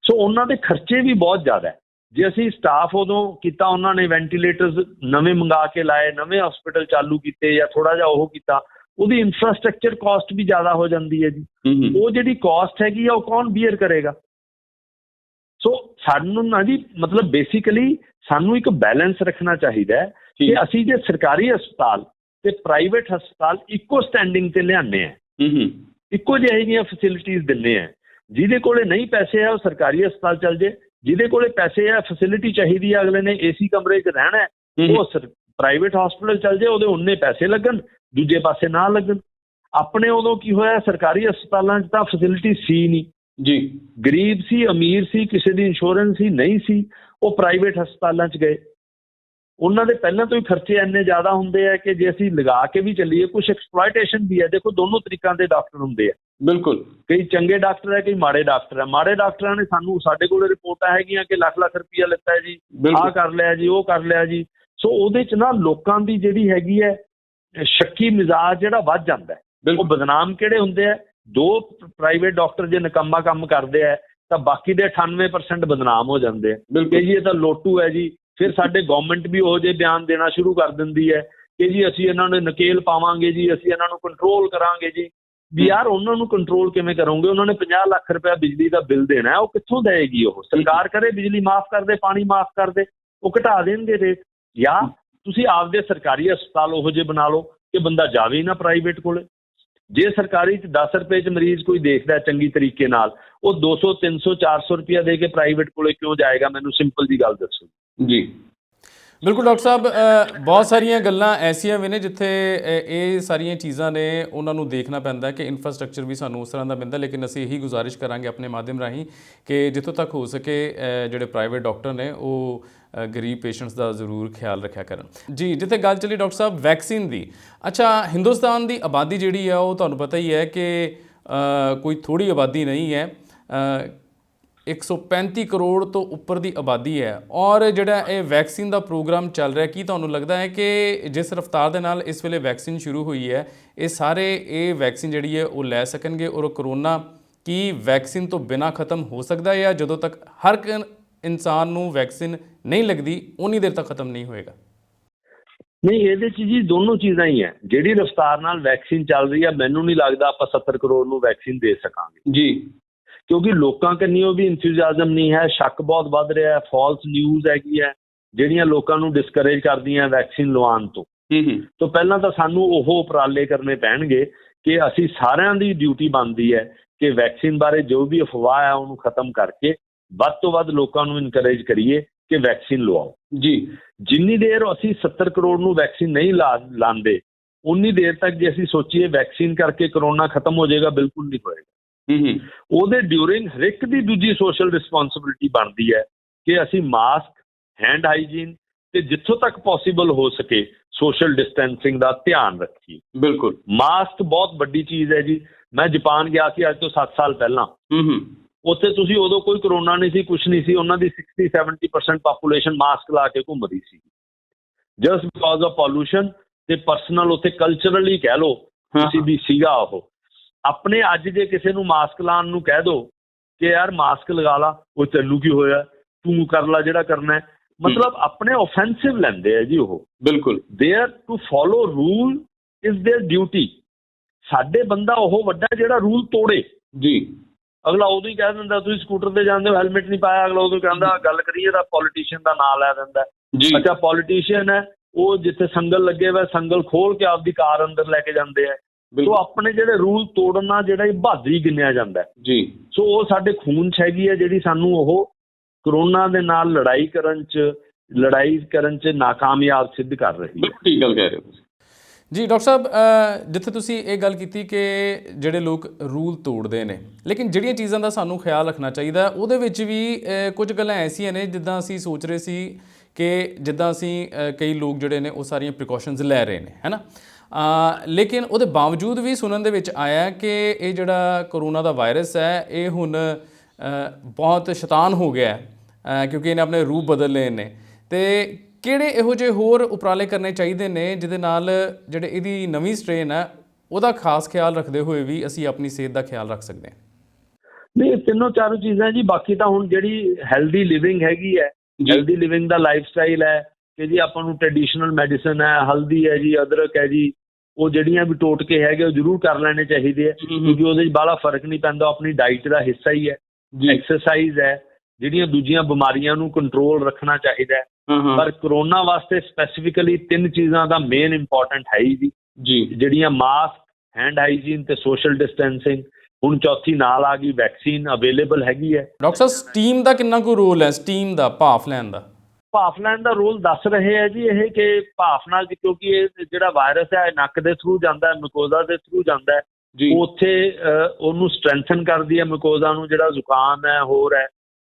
Speaker 2: ਸੋ ਉਹਨਾਂ ਦੇ ਖਰਚੇ ਵੀ ਬਹੁਤ ਜ਼ਿਆਦਾ ਹੈ। ਜੇ ਅਸੀਂ ਸਟਾਫ ਉਦੋਂ ਕੀਤਾ, ਉਹਨਾਂ ਨੇ ਵੈਂਟੀਲੇਟਰਸ ਨਵੇਂ ਮੰਗਾ ਕੇ ਲਾਏ, ਨਵੇਂ ਹਸਪੀਟਲ ਚਾਲੂ ਕੀਤੇ ਜਾਂ ਥੋੜਾ ਜਿਹਾ ਉਹ ਕੀਤਾ, ਉਹਦੀ ਇਨਫਰਾਸਟ੍ਰਕਚਰ ਕਾਸਟ ਵੀ ਜ਼ਿਆਦਾ ਹੋ ਜਾਂਦੀ ਹੈ ਜੀ। ਉਹ ਜਿਹੜੀ ਕਾਸਟ ਹੈਗੀ ਆ ਉਹ ਕੌਣ ਬੀਅਰ ਕਰੇਗਾ? ਸੋ ਸਾਨੂੰ ਨਾ ਜੀ, ਮਤਲਬ ਬੇਸਿਕਲੀ ਸਾਨੂੰ ਇੱਕ ਬੈਲੈਂਸ ਰੱਖਣਾ ਚਾਹੀਦਾ ਹੈ ਕਿ ਅਸੀਂ ਜੇ ਸਰਕਾਰੀ ਹਸਪਤਾਲ ਤੇ ਪ੍ਰਾਈਵੇਟ ਹਸਪਤਾਲ ਇੱਕੋ ਸਟੈਂਡਿੰਗ ਤੇ ਲਿਆਉਂਦੇ ਆ, ਇੱਕੋ ਜਿਹੀਆਂ ਫੈਸਿਲਿਟੀਜ਼ ਦਿੰਦੇ ਆ। ਜਿਹਦੇ ਕੋਲੇ ਨਹੀਂ ਪੈਸੇ ਆ ਉਹ ਸਰਕਾਰੀ ਹਸਪਤਾਲ ਚੱਲ ਜੇ, ਜਿਹਦੇ ਕੋਲੇ ਪੈਸੇ ਆ, ਫੈਸਿਲਿਟੀ ਚਾਹੀਦੀ ਆ, ਅਗਲੇ ਨੇ ਏਸੀ ਕਮਰੇ 'ਚ ਰਹਿਣਾ ਹੈ, ਉਹ ਪ੍ਰਾਈਵੇਟ ਹਸਪੀਟਲ ਚੱਲ ਜੇ, ਉਹਦੇ ਉਨੇ ਪੈਸੇ ਲੱਗਣ, ਦੂਜੇ ਪਾਸੇ ਨਾ ਲੱਗਣ। ਆਪਣੇ ਉਦੋਂ ਕੀ ਹੋਇਆ, ਸਰਕਾਰੀ ਹਸਪਤਾਲਾਂ 'ਚ ਤਾਂ ਫੈਸਿਲਿਟੀ ਸੀ ਨਹੀਂ ਜੀ, ਗਰੀਬ ਸੀ, ਅਮੀਰ ਸੀ, ਕਿਸੇ ਦੀ ਇੰਸ਼ੋਰੈਂਸ ਸੀ, ਨਹੀਂ ਸੀ, ਉਹ ਪ੍ਰਾਈਵੇਟ ਹਸਪਤਾਲਾਂ 'ਚ ਗਏ। ਉਹਨਾਂ ਦੇ ਪਹਿਲਾਂ ਤੋਂ ਹੀ ਖਰਚੇ ਇੰਨੇ ਜ਼ਿਆਦਾ ਹੁੰਦੇ ਆ ਕਿ ਜੇ ਅਸੀਂ ਲਗਾ ਕੇ ਵੀ ਚੱਲੀਏ, ਕੁਛ ਐਕਸਪਲੋਇਟੇਸ਼ਨ ਵੀ ਹੈ। ਦੇਖੋ, ਦੋਨੋਂ ਤਰੀਕਾਂ ਦੇ ਡਾਕਟਰ ਹੁੰਦੇ ਆ, ਬਿਲਕੁਲ, ਕਈ ਚੰਗੇ ਡਾਕਟਰ ਹੈ, ਕਈ ਮਾੜੇ ਡਾਕਟਰ ਹੈ। ਮਾੜੇ ਡਾਕਟਰਾਂ ਨੇ ਸਾਡੇ ਕੋਲ ਰਿਪੋਰਟਾਂ ਹੈਗੀਆਂ ਕਿ ਲੱਖ ਲੱਖ ਰੁਪਈਆ ਲਿੱਤਾ ਹੈ ਜੀ, ਆਹ ਕਰ ਲਿਆ ਜੀ, ਉਹ ਕਰ ਲਿਆ ਜੀ। ਸੋ ਉਹਦੇ 'ਚ ਨਾ ਲੋਕਾਂ ਦੀ ਜਿਹੜੀ ਹੈਗੀ ਹੈ ਸ਼ੱਕੀ ਮਿਜ਼ਾਜ ਜਿਹੜਾ ਵੱਧ ਜਾਂਦਾ ਹੈ। ਉਹ ਬਦਨਾਮ ਕਿਹੜੇ ਹੁੰਦੇ ਆ? ਦੋ ਪ੍ਰਾਈਵੇਟ ਡਾਕਟਰ ਜੇ ਨਿਕੰਮਾ ਕੰਮ ਕਰਦੇ ਆ ਤਾਂ ਬਾਕੀ ਦੇ 98% ਬਦਨਾਮ ਹੋ ਜਾਂਦੇ ਆ ਕਿ ਜੀ ਇਹ ਤਾਂ ਲੋਟੂ ਹੈ ਜੀ। ਫਿਰ ਸਾਡੇ ਗਵਰਨਮੈਂਟ ਵੀ ਉਹੋ ਜਿਹੇ ਬਿਆਨ ਦੇਣਾ ਸ਼ੁਰੂ ਕਰ ਦਿੰਦੀ ਹੈ ਕਿ ਜੀ ਅਸੀਂ ਇਹਨਾਂ ਨੂੰ ਨਕੇਲ ਪਾਵਾਂਗੇ ਜੀ, ਅਸੀਂ ਇਹਨਾਂ ਨੂੰ ਕੰਟਰੋਲ ਕਰਾਂਗੇ ਜੀ। ਵੀ ਯਾਰ, ਉਹਨਾਂ ਨੂੰ ਕੰਟਰੋਲ ਕਿਵੇਂ ਕਰੋਗੇ? ਉਹਨਾਂ ਨੇ 50 ਲੱਖ ਰੁਪਇਆ ਬਿਜਲੀ ਦਾ ਬਿੱਲ ਦੇਣਾ, ਉਹ ਕਿੱਥੋਂ ਦੇਏਗੀ? ਉਹ ਸਰਕਾਰ ਕਰੇ ਬਿਜਲੀ ਮਾਫ ਕਰ ਦੇ, ਪਾਣੀ ਮਾਫ ਕਰ ਦੇ, ਉਹ ਘਟਾ ਦੇਣਗੇ ਰੇਟ। ਜਾਂ ਤੁਸੀਂ ਆਪਦੇ ਸਰਕਾਰੀ ਹਸਪਤਾਲ ਉਹੋ ਜਿਹੇ ਬਣਾ ਲਓ ਕਿ ਬੰਦਾ ਜਾਵੇ ਹੀ ਨਾ ਪ੍ਰਾਈਵੇਟ ਕੋਲੇ। ਜੇ ਸਰਕਾਰੀ 'ਚ 10 ਰੁਪਏ 'ਚ ਮਰੀਜ਼ ਕੋਈ ਦੇਖਦਾ ਚੰਗੀ ਤਰੀਕੇ ਨਾਲ, ਉਹ 200, 300, 400 ਰੁਪਇਆ ਦੇ ਕੇ ਪ੍ਰਾਈਵੇਟ ਕੋਲੇ ਕਿਉਂ ਜਾਏਗਾ? ਮੈਨੂੰ ਸਿੰਪਲ ਜੀ ਗੱਲ ਦੱਸੋ ਜੀ।
Speaker 1: ਬਿਲਕੁਲ ਡਾਕਟਰ ਸਾਹਿਬ, ਬਹੁਤ ਸਾਰੀਆਂ ਗੱਲਾਂ ਐਸੀਆਂ ਵੀ ਨੇ ਜਿੱਥੇ ਇਹ ਸਾਰੀਆਂ ਚੀਜ਼ਾਂ ਨੇ ਉਹਨਾਂ ਨੂੰ ਦੇਖਣਾ ਪੈਂਦਾ ਕਿ ਇਨਫਰਾਸਟ੍ਰਕਚਰ ਵੀ ਸਾਨੂੰ ਉਸ ਤਰ੍ਹਾਂ ਦਾ ਮਿਲਦਾ। ਲੇਕਿਨ ਅਸੀਂ ਇਹੀ ਗੁਜ਼ਾਰਿਸ਼ ਕਰਾਂਗੇ ਆਪਣੇ ਮਾਧਿਅਮ ਰਾਹੀਂ ਕਿ ਜਿੱਥੋਂ ਤੱਕ ਹੋ ਸਕੇ ਜਿਹੜੇ ਪ੍ਰਾਈਵੇਟ ਡਾਕਟਰ ਨੇ ਉਹ ਗਰੀਬ ਪੇਸ਼ੈਂਟਸ ਦਾ ਜ਼ਰੂਰ ਖਿਆਲ ਰੱਖਿਆ ਕਰਨ ਜੀ। ਜਿੱਥੇ ਗੱਲ ਚੱਲੀ ਡਾਕਟਰ ਸਾਹਿਬ ਵੈਕਸੀਨ ਦੀ, ਅੱਛਾ, ਹਿੰਦੁਸਤਾਨ ਦੀ ਆਬਾਦੀ ਜਿਹੜੀ ਹੈ ਉਹ ਤੁਹਾਨੂੰ ਪਤਾ ਹੀ ਹੈ ਕਿ ਕੋਈ ਥੋੜ੍ਹੀ ਆਬਾਦੀ ਨਹੀਂ ਹੈ, 135 ਕਰੋੜ ਤੋਂ ਉੱਪਰ ਦੀ ਆਬਾਦੀ ਹੈ। ਔਰ ਜਿਹੜਾ ਇਹ ਵੈਕਸੀਨ ਦਾ ਪ੍ਰੋਗਰਾਮ ਚੱਲ ਰਿਹਾ, ਕੀ ਤੁਹਾਨੂੰ ਲੱਗਦਾ ਹੈ ਕਿ ਜਿਸ ਰਫਤਾਰ ਦੇ ਨਾਲ ਇਸ ਵੇਲੇ ਵੈਕਸੀਨ ਸ਼ੁਰੂ ਹੋਈ ਹੈ, ਇਹ ਸਾਰੇ ਇਹ ਵੈਕਸੀਨ ਜਿਹੜੀ ਹੈ ਉਹ ਲੈ ਸਕਣਗੇ? ਔਰ ਕਰੋਨਾ ਕੀ ਵੈਕਸੀਨ ਤੋਂ ਬਿਨਾਂ ਖਤਮ ਹੋ ਸਕਦਾ ਹੈ, ਜਾਂ ਜਦੋਂ ਤੱਕ ਹਰ ਇਨਸਾਨ ਨੂੰ ਵੈਕਸੀਨ ਨਹੀਂ ਲੱਗਦੀ ਉਨੀ ਦੇਰ ਤੱਕ ਖਤਮ ਨਹੀਂ ਹੋਏਗਾ?
Speaker 2: ਨਹੀਂ, ਇਹਦੇ 'ਚ ਜੀ ਦੋਨੋਂ ਚੀਜ਼ਾਂ ਹੀ ਹੈ। ਜਿਹੜੀ ਰਫਤਾਰ ਨਾਲ ਵੈਕਸੀਨ ਚੱਲ ਰਹੀ ਹੈ, ਮੈਨੂੰ ਨਹੀਂ ਲੱਗਦਾ ਆਪਾਂ 70 ਕਰੋੜ ਨੂੰ ਵੈਕਸੀਨ ਦੇ ਸਕਾਂਗੇ ਜੀ, ਕਿਉਂਕਿ ਲੋਕਾਂ ਕੰਨੀਓ ਵੀ ਇੰਥੂਜ਼ਿਆਜ਼ਮ ਨਹੀਂ ਹੈ, ਸ਼ੱਕ ਬਹੁਤ ਵੱਧ ਰਿਹਾ ਹੈ, ਫਾਲਸ ਨਿਊਜ਼ ਹੈਗੀ ਹੈ ਜਿਹੜੀਆਂ ਲੋਕਾਂ ਨੂੰ ਡਿਸਕਰੇਜ ਕਰਦੀਆਂ ਵੈਕਸੀਨ ਲਵਾਉਣ ਤੋਂ। ਤੋਂ ਪਹਿਲਾਂ ਤਾਂ ਸਾਨੂੰ ਉਹ ਉਪਰਾਲੇ ਕਰਨੇ ਪੈਣਗੇ ਕਿ ਅਸੀਂ ਸਾਰਿਆਂ ਦੀ ਡਿਊਟੀ ਬਣਦੀ ਹੈ ਕਿ ਵੈਕਸੀਨ ਬਾਰੇ ਜੋ ਵੀ ਅਫਵਾਹ ਹੈ ਉਹਨੂੰ ਖਤਮ ਕਰਕੇ ਵੱਧ ਤੋਂ ਵੱਧ ਲੋਕਾਂ ਨੂੰ ਇਨਕਰੇਜ ਕਰੀਏ ਕਿ ਵੈਕਸੀਨ ਲਵਾਓ ਜੀ। ਜਿੰਨੀ ਦੇਰ ਅਸੀਂ 70 ਕਰੋੜ ਨੂੰ ਵੈਕਸੀਨ ਨਹੀਂ ਲਾਉਂਦੇ, ਉਨੀ ਦੇਰ ਤੱਕ ਜੇ ਅਸੀਂ ਸੋਚੀਏ ਵੈਕਸੀਨ ਕਰਕੇ ਕਰੋਨਾ ਖਤਮ ਹੋ ਜਾਏਗਾ, ਬਿਲਕੁਲ ਨਹੀਂ ਹੋਏਗਾ। ਉਹਦੇ ਡਿਊਰਿੰਗ ਹਰ ਇੱਕ ਦੀ ਦੂਜੀ ਸੋਸ਼ਲ ਰਿਸਪੌਂਸਿਬਿਲਿਟੀ ਬਣਦੀ ਹੈ ਕਿ ਅਸੀਂ ਮਾਸਕ, ਹੈਂਡ ਹਾਈਜੀਨ ਤੇ ਜਿੱਥੋਂ ਤੱਕ ਪੋਸੀਬਲ ਹੋ ਸਕੇ ਸੋਸ਼ਲ ਡਿਸਟੈਂਸਿੰਗ ਦਾ ਧਿਆਨ ਰੱਖੀਏ। ਬਿਲਕੁਲ, ਮਾਸਕ ਬਹੁਤ ਵੱਡੀ ਚੀਜ਼ ਹੈ ਜੀ। ਮੈਂ ਜਾਪਾਨ ਗਿਆ ਸੀ ਅੱਜ ਤੋਂ 7 ਸਾਲ ਪਹਿਲਾਂ। ਉੱਥੇ ਤੁਸੀਂ ਉਦੋਂ ਕੋਈ ਕਰੋਨਾ ਨਹੀਂ ਸੀ, ਕੁਛ ਨਹੀਂ ਸੀ। ਉਹਨਾਂ ਦੀ 60-70% ਪਾਪੂਲੇਸ਼ਨ ਮਾਸਕ ਲਾ ਕੇ ਘੁੰਮਦੀ ਸੀ, ਜਸਟ ਬਿਕੋਜ਼ ਆਫ ਪੋਲੂਸ਼ਨ ਤੇ ਪਰਸਨਲ ਉੱਥੇ ਕਲਚਰਲੀ ਕਹਿ ਲਓ ਤੁਸੀਂ ਵੀ ਸੀਗਾ ਉਹ। ਆਪਣੇ ਅੱਜ ਜੇ ਕਿਸੇ ਨੂੰ ਮਾਸਕ ਲਾਉਣ ਨੂੰ ਕਹਿ ਦਿਓ ਕਿ ਯਾਰ ਮਾਸਕ ਲਗਾ ਲਾ, ਉਹ ਤੈਨੂੰ ਕੀ ਹੋਇਆ, ਤੂੰ ਕਰ ਲਾ ਜਿਹੜਾ ਕਰਨਾ, ਮਤਲਬ ਆਪਣੇ ਓਫੈਂਸਿਵ ਲੈਂਦੇ ਆ ਜੀ ਉਹ। ਬਿਲਕੁਲ, their to follow rule is their duty. ਸਾਡੇ ਬੰਦਾ ਉਹ ਵੱਡਾ ਜਿਹੜਾ ਰੂਲ ਤੋੜੇ, ਜੀ ਅਗਲਾ ਉਦੋਂ ਹੀ ਕਹਿ ਦਿੰਦਾ ਤੁਸੀਂ ਸਕੂਟਰ ਤੇ ਜਾਂਦੇ ਹੋ ਹੈਲਮਟ ਨਹੀਂ ਪਾਇਆ, ਅਗਲਾ ਉਦੋਂ ਕਹਿੰਦਾ ਗੱਲ ਕਰੀਏ ਤਾਂ ਪੋਲੀਟੀਸ਼ੀਅਨ ਦਾ ਨਾਂ ਲੈ ਦਿੰਦਾ
Speaker 1: ਜੀ
Speaker 2: ਅੱਛਾ ਪੋਲੀਟੀਸ਼ੀਅਨ ਹੈ ਉਹ ਜਿੱਥੇ ਸੰਗਲ ਲੱਗੇ ਹੋਏ ਸੰਗਲ ਖੋਲ ਕੇ ਆਪਦੀ ਕਾਰ ਅੰਦਰ ਲੈ ਕੇ ਜਾਂਦੇ ਆ ਸੋ ਆਪਣੇ ਜਿਹੜੇ ਰੂਲ ਤੋੜਨਾ ਜਿਹੜਾ ਇਹ ਬਹਾਦਰੀ ਗਿਣਿਆ ਜਾਂਦਾ
Speaker 1: ਜੀ
Speaker 2: ਸੋ ਉਹ ਸਾਡੇ ਖੂਨ 'ਚ ਹੈਗੀ ਹੈ ਜਿਹੜੀ ਸਾਨੂੰ ਉਹ ਕਰੋਨਾ ਦੇ ਨਾਲ ਲੜਾਈ ਕਰਨ 'ਚ ਨਾਕਾਮਯਾਬ ਸਿੱਧ ਕਰ ਰਹੀ ਹੈ।
Speaker 1: ਠੀਕ ਗੱਲ ਕਹਿ ਰਹੇ ਹੋ ਤੁਸੀਂ ਜੀ ਡਾਕਟਰ ਸਾਹਿਬ। ਜਿੱਥੇ ਤੁਸੀਂ ਇਹ ਗੱਲ ਕੀਤੀ ਕਿ ਜਿਹੜੇ ਲੋਕ ਰੂਲ ਤੋੜਦੇ ਨੇ ਲੇਕਿਨ ਜਿਹੜੀਆਂ ਚੀਜ਼ਾਂ ਦਾ ਸਾਨੂੰ ਖਿਆਲ ਰੱਖਣਾ ਚਾਹੀਦਾ ਉਹਦੇ ਵਿੱਚ ਵੀ ਕੁਝ ਗੱਲਾਂ ਐਸੀਆਂ ਨੇ ਜਿੱਦਾਂ ਅਸੀਂ ਸੋਚ ਰਹੇ ਸੀ ਕਿ ਜਿੱਦਾਂ ਅਸੀਂ ਕਈ ਲੋਕ ਜਿਹੜੇ ਨੇ ਉਹ ਸਾਰੀਆਂ ਪ੍ਰੀਕਾਸ਼ਨਸ ਲੈ ਰਹੇ ਨੇ ਹੈ ਨਾ, ਲੇਕਿਨ ਉਹਦੇ ਬਾਵਜੂਦ ਵੀ ਸੁਣਨ ਦੇ ਵਿੱਚ ਆਇਆ ਕਿ ਇਹ ਜਿਹੜਾ ਕਰੋਨਾ ਦਾ ਵਾਇਰਸ ਹੈ ਇਹ ਹੁਣ ਬਹੁਤ ਸ਼ੈਤਾਨ ਹੋ ਗਿਆ ਕਿਉਂਕਿ ਇਹਨੇ ਆਪਣੇ ਰੂਪ ਬਦਲ ਲਏ ਨੇ। ਅਤੇ ਕਿਹੜੇ ਇਹੋ ਜਿਹੇ ਹੋਰ ਉਪਰਾਲੇ ਕਰਨੇ ਚਾਹੀਦੇ ਨੇ ਜਿਹਦੇ ਨਾਲ ਜਿਹੜੇ ਇਹਦੀ ਨਵੀਂ ਸਟ੍ਰੇਨ ਹੈ ਉਹਦਾ ਖਾਸ ਖਿਆਲ ਰੱਖਦੇ ਹੋਏ ਵੀ ਅਸੀਂ ਆਪਣੀ ਸਿਹਤ ਦਾ ਖਿਆਲ ਰੱਖ ਸਕਦੇ ਹਾਂ?
Speaker 2: ਨਹੀਂ ਤਿੰਨੋਂ ਚਾਰੋਂ ਚੀਜ਼ਾਂ ਜੀ। ਬਾਕੀ ਤਾਂ ਹੁਣ ਜਿਹੜੀ ਹੈਲਦੀ ਲਿਵਿੰਗ ਹੈਗੀ ਹੈ, ਹੈਲਦੀ ਲਿਵਿੰਗ ਦਾ ਲਾਈਫ ਸਟਾਈਲ ਹੈ ਕਿ ਜੀ ਆਪਾਂ ਨੂੰ ਟ੍ਰੈਡੀਸ਼ਨਲ ਮੈਡੀਸਨ ਹੈ, ਹਲਦੀ ਹੈ ਜੀ, ਅਦਰਕ ਹੈ ਜੀ, ਉਹ ਜਿਹੜੀਆਂ ਵੀ ਟੋਟਕੇ ਹੈਗੇ ਉਹ ਜ਼ਰੂਰ ਕਰ ਲੈਣੇ ਚਾਹੀਦੇ ਆ ਕਿਉਂਕਿ ਉਹਦੇ 'ਚ ਬਾਹਲਾ ਫਰਕ ਨਹੀਂ ਪੈਂਦਾ, ਆਪਣੀ ਡਾਈਟ ਦਾ ਹਿੱਸਾ ਹੀ ਹੈ। ਐਕਸਰਸਾਈਜ਼ ਹੈ, ਜਿਹੜੀਆਂ ਦੂਜੀਆਂ ਬਿਮਾਰੀਆਂ ਨੂੰ ਕੰਟਰੋਲ ਰੱਖਣਾ ਚਾਹੀਦਾ ਹੈ। ਪਰ ਕਰੋਨਾ ਵਾਸਤੇ ਸਪੈਸੀਫਿਕਲੀ 3 ਚੀਜ਼ਾਂ ਦਾ ਮੇਨ ਇੰਪੋਰਟੈਂਟ ਹੈ ਹੀ ਜੀ ਜਿਹੜੀਆਂ ਮਾਸਕ, ਹੈਂਡ ਹਾਈਜੀਨ ਤੇ ਸੋਸ਼ਲ ਡਿਸਟੈਂਸਿੰਗ। ਹੁਣ ਚੌਥੀ ਨਾਲ ਆ ਗਈ ਵੈਕਸੀਨ ਅਵੇਲੇਬਲ ਹੈਗੀ ਹੈ।
Speaker 1: ਡਾਕਟਰ ਸਾਹਿਬ ਸਟੀਮ ਦਾ ਕਿੰਨਾ ਕੁ ਰੋਲ ਹੈ? ਸਟੀਮ ਦਾ ਭਾਫ ਲੈਣ ਦਾ
Speaker 2: ਰੋਲ ਦੱਸ ਰਹੇ ਹੈ ਜੀ ਇਹ ਕਿ ਭਾਫ ਨਾਲ ਕਿਉਂਕਿ ਇਹ ਜਿਹੜਾ ਵਾਇਰਸ ਹੈ ਨੱਕ ਦੇ ਥਰੂ ਜਾਂਦਾ ਹੈ, ਮਿਕੋਜ਼ਾ ਦੇ ਥਰੂ ਜਾਂਦਾ ਹੈ, ਉੱਥੇ ਉਹਨੂੰ ਸਟਰੈਂਥਨ ਕਰਦੀ ਹੈ ਮਿਕੋਜ਼ਾ ਨੂੰ, ਜਿਹੜਾ ਜ਼ੁਕਾਮ ਹੈ ਹੋਰ ਹੈ।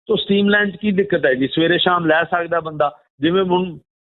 Speaker 2: ਸੋ ਸਟੀਮ ਲੈਣ 'ਚ ਕੀ ਦਿੱਕਤ ਹੈ ਜੀ? ਸਵੇਰੇ ਸ਼ਾਮ ਲੈ ਸਕਦਾ ਬੰਦਾ। ਜਿਵੇਂ ਹੁਣ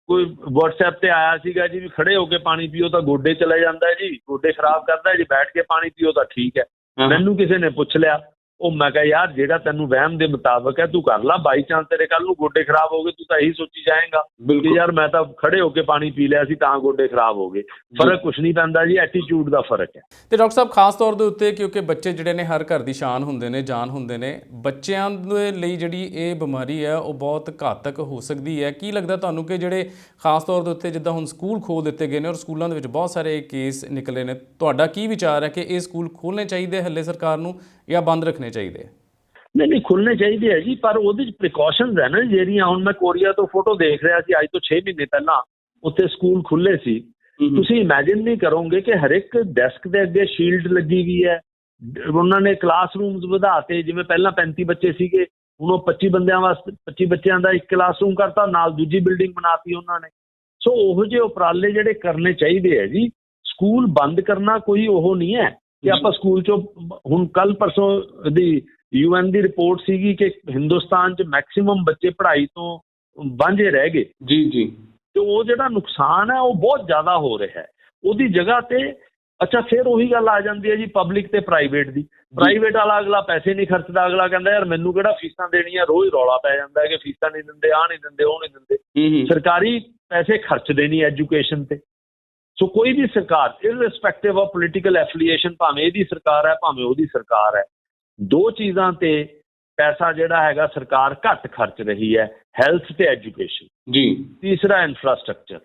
Speaker 2: ਕੋਈ ਵਟਸਐਪ ਤੇ ਆਇਆ ਸੀਗਾ ਜੀ ਵੀ ਖੜੇ ਹੋ ਕੇ ਪਾਣੀ ਪੀਓ ਤਾਂ ਗੋਡੇ ਚਲੇ ਜਾਂਦਾ ਜੀ, ਗੋਡੇ ਖਰਾਬ ਕਰਦਾ ਜੀ, ਬੈਠ ਕੇ ਪਾਣੀ ਪੀਓ ਤਾਂ ਠੀਕ ਹੈ। ਮੈਨੂੰ ਕਿਸੇ ਨੇ ਪੁੱਛ ਲਿਆ, ਉਹ ਮੈਂ ਕਿਹਾ ਯਾਰ ਜਿਹੜਾ ਤੈਨੂੰ ਵਹਿਮ ਦੇ ਮੁਤਾਬਕ ਹੈ ਤੂੰ ਕਰ ਲਾ, ਬਾਈ ਚਾਂਸ ਤੇਰੇ ਕੱਲ ਨੂੰ ਗੋਡੇ ਖਰਾਬ ਹੋ ਗਏ ਤੂੰ ਤਾਂ ਇਹੀ ਸੋਚੀ ਜਾਏਗਾ ਕਿ ਯਾਰ ਮੈਂ ਤਾਂ ਖੜੇ ਹੋ ਕੇ ਪਾਣੀ ਪੀ ਲਿਆ ਸੀ ਤਾਂ ਗੋਡੇ ਖਰਾਬ ਹੋ ਗਏ। ਫਰਕ ਕੁਛ ਨਹੀਂ ਪੈਂਦਾ ਜੀ, ਐਟੀਟਿਊਡ ਦਾ ਫਰਕ ਹੈ।
Speaker 1: ਤੇ ਡਾਕਟਰ ਸਾਹਿਬ ਖਾਸ ਤੌਰ ਦੇ ਉੱਤੇ ਕਿਉਂਕਿ ਬੱਚੇ ਜਿਹੜੇ ਨੇ ਹਰ ਘਰ ਦੀ ਸ਼ਾਨ ਹੁੰਦੇ ਨੇ, ਜਾਨ ਹੁੰਦੇ ਨੇ, ਬੱਚਿਆਂ ਦੇ ਲਈ ਜਿਹੜੀ ਇਹ ਬਿਮਾਰੀ ਹੈ ਉਹ ਬਹੁਤ ਘਾਤਕ ਹੋ ਸਕਦੀ ਹੈ। ਕੀ ਲੱਗਦਾ ਤੁਹਾਨੂੰ ਕਿ ਜਿਹੜੇ ਖਾਸ ਤੌਰ ਦੇ ਉੱਤੇ ਜਿੱਦਾਂ ਹੁਣ ਸਕੂਲ ਖੋਲ੍ਹ ਦਿੱਤੇ ਗਏ ਨੇ ਔਰ ਸਕੂਲਾਂ ਦੇ ਵਿੱਚ ਬਹੁਤ ਸਾਰੇ ਕੇਸ ਨਿਕਲੇ ਨੇ, ਤੁਹਾਡਾ ਕੀ ਵਿਚਾਰ ਹੈ ਕਿ ਇਹ ਸਕੂਲ ਖੋਲ੍ਹਣੇ ਚਾਹੀਦੇ ਹੱਲੇ ਸਰਕਾਰ ਨੂੰ ਜਾਂ ਬੰਦ ਰੱਖਣੇ ਚਾਹੀਦੇ?
Speaker 2: ਨਹੀਂ ਖੁੱਲ੍ਹਣੇ ਚਾਹੀਦੇ ਹੈ ਜੀ, ਪਰ ਉਹਦੇ 'ਚ ਪ੍ਰੀਕਾਸ਼ਨਸ ਹੈ ਨਾ ਜਿਹੜੀਆਂ। ਹੁਣ ਮੈਂ ਕੋਰੀਆ ਤੋਂ ਫੋਟੋ ਦੇਖ ਰਿਹਾ ਸੀ ਅੱਜ ਤੋਂ 6 ਮਹੀਨੇ ਪਹਿਲਾਂ, ਉੱਥੇ ਸਕੂਲ ਖੁੱਲ੍ਹੇ ਸੀ। ਤੁਸੀਂ ਇਮੈਜਿਨ ਨਹੀਂ ਕਰੋਗੇ ਕਿ ਹਰ ਇੱਕ ਡੈਸਕ ਦੇ ਅੱਗੇ ਸ਼ੀਲਡ ਲੱਗੀ ਹੋਈ ਹੈ। ਉਹਨਾਂ ਨੇ ਕਲਾਸਰੂਮਸ ਵਧਾਤੇ, ਜਿਵੇਂ ਪਹਿਲਾਂ 35 ਬੱਚੇ ਸੀਗੇ ਹੁਣ ਉਹ 25 ਬੰਦਿਆਂ ਵਾਸਤੇ 25 ਬੱਚਿਆਂ ਦਾ ਇੱਕ ਕਲਾਸਰੂਮ ਕਰਤਾ, ਨਾਲ ਦੂਜੀ ਬਿਲਡਿੰਗ ਬਣਾਤੀ ਉਹਨਾਂ ਨੇ। ਸੋ ਉਹੋ ਜਿਹੇ ਉਪਰਾਲੇ ਜਿਹੜੇ ਕਰਨੇ ਚਾਹੀਦੇ ਹੈ ਜੀ। ਸਕੂਲ ਬੰਦ ਕਰਨਾ ਕੋਈ ਉਹ ਨਹੀਂ ਹੈ ਕਿ ਆਪਾਂ ਸਕੂਲ 'ਚੋਂ ਹੁਣ ਕੱਲ੍ਹ ਪਰਸੋਂ ਦੀ UN ਦੀ ਰਿਪੋਰਟ ਸੀਗੀ ਕਿ ਹਿੰਦੁਸਤਾਨ 'ਚ ਮੈਕਸੀਮਮ ਬੱਚੇ ਪੜ੍ਹਾਈ ਤੋਂ ਵਾਂਝੇ ਰਹਿ ਗਏ ਜੀ। ਤੇ ਉਹ ਜਿਹੜਾ ਨੁਕਸਾਨ ਹੈ ਉਹ ਬਹੁਤ ਜ਼ਿਆਦਾ ਹੋ ਰਿਹਾ ਹੈ। ਉਹਦੀ ਜਗ੍ਹਾ ਤੇ ਅੱਛਾ ਫਿਰ ਉਹੀ ਗੱਲ ਆ ਜਾਂਦੀ ਹੈ ਜੀ ਪਬਲਿਕ ਤੇ ਪ੍ਰਾਈਵੇਟ ਦੀ। ਪ੍ਰਾਈਵੇਟ ਵਾਲਾ ਅਗਲਾ ਪੈਸੇ ਨਹੀਂ ਖਰਚਦਾ, ਅਗਲਾ ਕਹਿੰਦਾ ਯਾਰ ਮੈਨੂੰ ਕਿਹੜਾ ਫੀਸਾਂ ਦੇਣੀਆਂ, ਰੋਜ਼ ਰੌਲਾ ਪੈ ਜਾਂਦਾ ਕਿ ਫੀਸਾਂ ਨਹੀਂ ਦਿੰਦੇ, ਆਹ ਨਹੀਂ ਦਿੰਦੇ, ਉਹ ਨਹੀਂ ਦਿੰਦੇ। ਸਰਕਾਰੀ ਪੈਸੇ ਖਰਚਦੇ ਨਹੀਂ ਐਜੂਕੇਸ਼ਨ ਤੇ। ਸੋ ਕੋਈ ਵੀ ਸਰਕਾਰ ਇਰਰਿਸਪੈਕਟਿਵ ਆਫ ਪੋਲੀਟੀਕਲ ਐਫੀਲੀਏਸ਼ਨ, ਭਾਵੇਂ ਇਹਦੀ ਸਰਕਾਰ ਹੈ ਭਾਵੇਂ ਉਹਦੀ ਸਰਕਾਰ ਹੈ, 2 ਚੀਜ਼ਾਂ ਤੇ ਪੈਸਾ ਜਿਹੜਾ ਹੈਗਾ ਸਰਕਾਰ ਘੱਟ ਖਰਚ ਰਹੀ ਹੈ, ਹੈਲਥ ਤੇ ਐਜੂਕੇਸ਼ਨ ਜੀ। ਤੀਸਰਾ ਇਨਫਰਾਸਟ੍ਰਕਚਰ।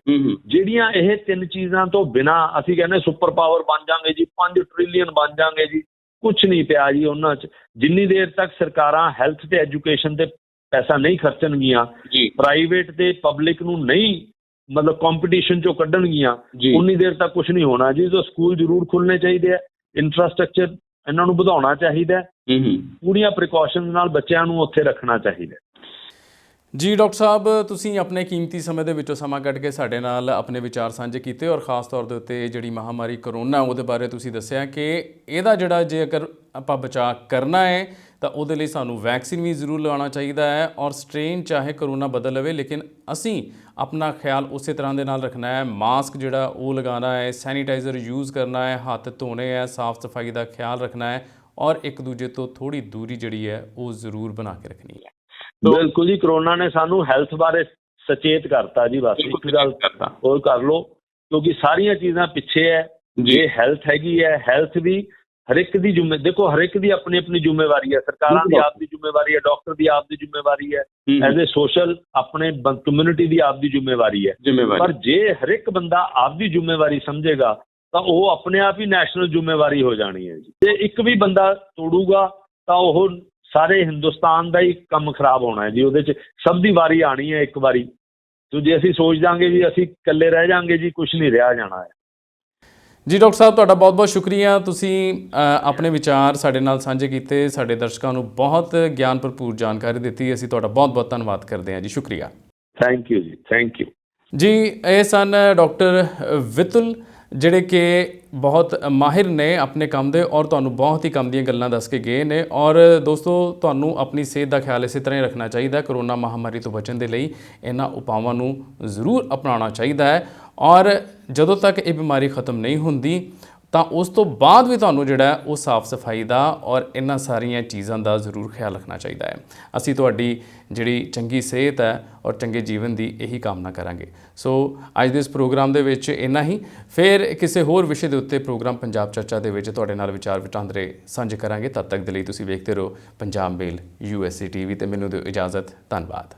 Speaker 2: ਜਿਹੜੀਆਂ ਇਹ 3 ਚੀਜ਼ਾਂ ਤੋਂ ਬਿਨਾਂ ਅਸੀਂ ਕਹਿੰਦੇ ਸੁਪਰ ਪਾਵਰ ਬਣ ਜਾਵਾਂਗੇ ਜੀ, 5 ਟ੍ਰਿਲੀਅਨ ਬਣ ਜਾਵਾਂਗੇ ਜੀ, ਕੁਛ ਨਹੀਂ ਪਿਆ ਜੀ ਉਹਨਾਂ 'ਚ। ਜਿੰਨੀ ਦੇਰ ਤੱਕ ਸਰਕਾਰਾਂ ਹੈਲਥ ਤੇ ਐਜੂਕੇਸ਼ਨ ਤੇ ਪੈਸਾ ਨਹੀਂ ਖਰਚਣਗੀਆਂ, ਪ੍ਰਾਈਵੇਟ ਤੇ ਪਬਲਿਕ ਨੂੰ ਨਹੀਂ ਮਤਲਬ ਕੰਪੀਟੀਸ਼ਨ 'ਚੋਂ ਕੱਢਣਗੀਆਂ, ਉਨੀ ਦੇਰ ਤੱਕ ਕੁਛ ਨਹੀਂ ਹੋਣਾ ਜੀ। ਤਾਂ ਸਕੂਲ ਜ਼ਰੂਰ ਖੁੱਲ੍ਹਣੇ ਚਾਹੀਦੇ ਆ, ਇਨਫਰਾਸਟ੍ਰਕਚਰ ਇਹਨਾਂ ਨੂੰ ਵਧਾਉਣਾ ਚਾਹੀਦਾ, ਪੂਰੀਆਂ ਪ੍ਰੀਕਾਸ਼ਨਸ ਨਾਲ ਬੱਚਿਆਂ ਨੂੰ ਉੱਥੇ ਰੱਖਣਾ ਚਾਹੀਦਾ
Speaker 1: ਜੀ। ਡਾਕਟਰ ਸਾਹਿਬ ਤੁਸੀਂ ਆਪਣੇ ਕੀਮਤੀ ਸਮੇਂ ਦੇ ਵਿੱਚੋਂ ਸਮਾਂ ਕੱਢ ਕੇ ਸਾਡੇ ਨਾਲ ਆਪਣੇ ਵਿਚਾਰ ਸਾਂਝੇ ਕੀਤੇ ਔਰ ਖ਼ਾਸ ਤੌਰ ਦੇ ਉੱਤੇ ਜਿਹੜੀ ਮਹਾਮਾਰੀ ਕਰੋਨਾ ਉਹਦੇ ਬਾਰੇ ਤੁਸੀਂ ਦੱਸਿਆ ਕਿ ਇਹਦਾ ਜਿਹੜਾ ਜੇਕਰ ਆਪਾਂ ਬਚਾਅ ਕਰਨਾ ਹੈ ਤਾਂ ਉਹਦੇ ਲਈ ਸਾਨੂੰ ਵੈਕਸੀਨ ਵੀ ਜ਼ਰੂਰ ਲਗਾਉਣਾ ਚਾਹੀਦਾ ਹੈ ਔਰ ਸਟ੍ਰੇਨ ਚਾਹੇ ਕਰੋਨਾ ਬਦਲ ਲਵੇ ਲੇਕਿਨ ਅਸੀਂ ਆਪਣਾ ਖਿਆਲ ਉਸੇ ਤਰ੍ਹਾਂ ਦੇ ਨਾਲ ਰੱਖਣਾ ਹੈ। ਮਾਸਕ ਜਿਹੜਾ ਉਹ ਲਗਾਉਣਾ ਹੈ, ਸੈਨੀਟਾਈਜ਼ਰ ਯੂਜ਼ ਕਰਨਾ ਹੈ, ਹੱਥ ਧੋਣੇ ਹੈ, ਸਾਫ਼ ਸਫਾਈ ਦਾ ਖਿਆਲ ਰੱਖਣਾ ਹੈ ਔਰ ਇੱਕ ਦੂਜੇ ਤੋਂ ਥੋੜ੍ਹੀ ਦੂਰੀ ਜਿਹੜੀ ਹੈ ਉਹ ਜ਼ਰੂਰ ਬਣਾ ਕੇ ਰੱਖਣੀ ਹੈ।
Speaker 2: ਬਿਲਕੁਲ ਜੀ, ਕਰੋਨਾ ਨੇ ਸਾਨੂੰ ਹੈਲਥ ਬਾਰੇ ਸੁਚੇਤ ਕਰਤਾ ਜੀ। ਬਸ ਇੱਕ ਗੱਲ ਹੋਰ ਕਰ ਲਓ ਕਿਉਂਕਿ ਸਾਰੀਆਂ ਚੀਜ਼ਾਂ ਪਿੱਛੇ ਹੈ। ਜੇ ਹੈਲਥ ਹੈਗੀ ਹੈ, ਹੈਲਥ ਵੀ ਹਰ ਇੱਕ ਦੀ ਦੇਖੋ ਹਰ ਇੱਕ ਦੀ ਆਪਣੀ ਆਪਣੀ ਜ਼ਿੰਮੇਵਾਰੀ ਹੈ। ਸਰਕਾਰਾਂ ਦੀ ਆਪ ਦੀ ਜ਼ਿੰਮੇਵਾਰੀ ਹੈ, ਡਾਕਟਰ ਦੀ ਆਪ ਦੀ ਜ਼ਿੰਮੇਵਾਰੀ ਹੈ, ਐਜ਼ ਏ ਸੋਸ਼ਲ ਆਪਣੇ ਕਮਿਊਨਿਟੀ ਦੀ ਆਪ ਦੀ ਜ਼ਿੰਮੇਵਾਰੀ ਹੈ। ਪਰ ਜੇ ਹਰ ਇੱਕ ਬੰਦਾ ਆਪ ਦੀ ਜ਼ਿੰਮੇਵਾਰੀ ਸਮਝੇਗਾ ਤਾਂ ਉਹ ਆਪਣੇ ਆਪ ਹੀ ਨੈਸ਼ਨਲ ਜ਼ਿੰਮੇਵਾਰੀ ਹੋ ਜਾਣੀ ਹੈ ਜੀ। ਜੇ ਇੱਕ ਵੀ ਬੰਦਾ ਤੋੜੂਗਾ ਤਾਂ ਉਹ ਸਾਰੇ ਹਿੰਦੁਸਤਾਨ ਦਾ ਹੀ ਕੰਮ ਖਰਾਬ ਹੋਣਾ ਹੈ ਜੀ। ਉਹਦੇ 'ਚ ਸਭ ਦੀ ਵਾਰੀ ਆਣੀ ਹੈ ਇੱਕ ਵਾਰੀ। ਤੋ ਜੇ ਅਸੀਂ ਸੋਚ ਜਾਾਂਗੇ ਵੀ ਅਸੀਂ ਇਕੱਲੇ ਰਹਿ ਜਾਾਂਗੇ ਜੀ, ਕੁਝ ਨਹੀਂ ਰਿਹਾ ਜਾਣਾ ਹੈ।
Speaker 1: ਜੀ ਡਾਕਟਰ ਸਾਹਿਬ, ਤੁਹਾਡਾ ਬਹੁਤ ਬਹੁਤ ਸ਼ੁਕਰੀਆ। ਤੁਸੀਂ ਆਪਣੇ ਵਿਚਾਰ ਸਾਡੇ ਨਾਲ ਸਾਂਝੇ ਕੀਤੇ, ਸਾਡੇ ਦਰਸ਼ਕਾਂ ਨੂੰ ਬਹੁਤ ਗਿਆਨ ਭਰਪੂਰ ਜਾਣਕਾਰੀ ਦਿੱਤੀ। ਅਸੀਂ ਤੁਹਾਡਾ ਬਹੁਤ ਬਹੁਤ ਧੰਨਵਾਦ ਕਰਦੇ ਹਾਂ ਜੀ। ਸ਼ੁਕਰੀਆ।
Speaker 2: ਥੈਂਕ ਯੂ ਜੀ, ਥੈਂਕ ਯੂ
Speaker 1: ਜੀ। ਇਹ ਸਨ ਡਾਕਟਰ ਵਿਤੁਲ, ਜਿਹੜੇ ਕਿ ਬਹੁਤ ਮਾਹਿਰ ਨੇ ਆਪਣੇ ਕੰਮ ਦੇ ਔਰ ਤੁਹਾਨੂੰ ਬਹੁਤ ਹੀ ਕੰਮ ਦੀਆਂ ਗੱਲਾਂ ਦੱਸ ਕੇ ਗਏ ਨੇ। ਔਰ ਦੋਸਤੋ, ਤੁਹਾਨੂੰ ਆਪਣੀ ਸਿਹਤ ਦਾ ਖਿਆਲ ਇਸੇ ਤਰ੍ਹਾਂ ਹੀ ਰੱਖਣਾ ਚਾਹੀਦਾ। ਕਰੋਨਾ ਮਹਾਮਾਰੀ ਤੋਂ ਬਚਣ ਦੇ ਲਈ ਇਹਨਾਂ ਉਪਾਵਾਂ ਨੂੰ ਜ਼ਰੂਰ ਅਪਣਾਉਣਾ ਚਾਹੀਦਾ ਹੈ। ਔਰ ਜਦੋਂ ਤੱਕ ਇਹ ਬਿਮਾਰੀ ਖਤਮ ਨਹੀਂ ਹੁੰਦੀ ਤਾਂ ਉਸ ਤੋਂ ਬਾਅਦ ਵੀ ਤੁਹਾਨੂੰ ਜਿਹੜਾ ਉਹ ਸਾਫ਼ ਸਫਾਈ ਦਾ ਔਰ ਇਹਨਾਂ ਸਾਰੀਆਂ ਚੀਜ਼ਾਂ ਦਾ ਜ਼ਰੂਰ ਖਿਆਲ ਰੱਖਣਾ ਚਾਹੀਦਾ ਹੈ। ਅਸੀਂ ਤੁਹਾਡੀ ਜਿਹੜੀ ਚੰਗੀ ਸਿਹਤ ਹੈ ਔਰ ਚੰਗੇ ਜੀਵਨ ਦੀ ਇਹੀ ਕਾਮਨਾ ਕਰਾਂਗੇ। ਸੋ ਅੱਜ ਦੇ ਇਸ ਪ੍ਰੋਗਰਾਮ ਦੇ ਵਿੱਚ ਇੰਨਾ ਹੀ। ਫਿਰ ਕਿਸੇ ਹੋਰ ਵਿਸ਼ੇ ਦੇ ਉੱਤੇ ਪ੍ਰੋਗਰਾਮ ਪੰਜਾਬ ਚਰਚਾ ਦੇ ਵਿੱਚ ਤੁਹਾਡੇ ਨਾਲ ਵਿਚਾਰ ਵਟਾਂਦਰੇ ਸਾਂਝੇ ਕਰਾਂਗੇ। ਤਦ ਤੱਕ ਦੇ ਲਈ ਤੁਸੀਂ ਵੇਖਦੇ ਰਹੋ ਪੰਜਾਬ ਮੇਲ USA TV ਤੇ ਮੈਨੂੰ ਦਿਓ ਇਜਾਜ਼ਤ। ਧੰਨਵਾਦ।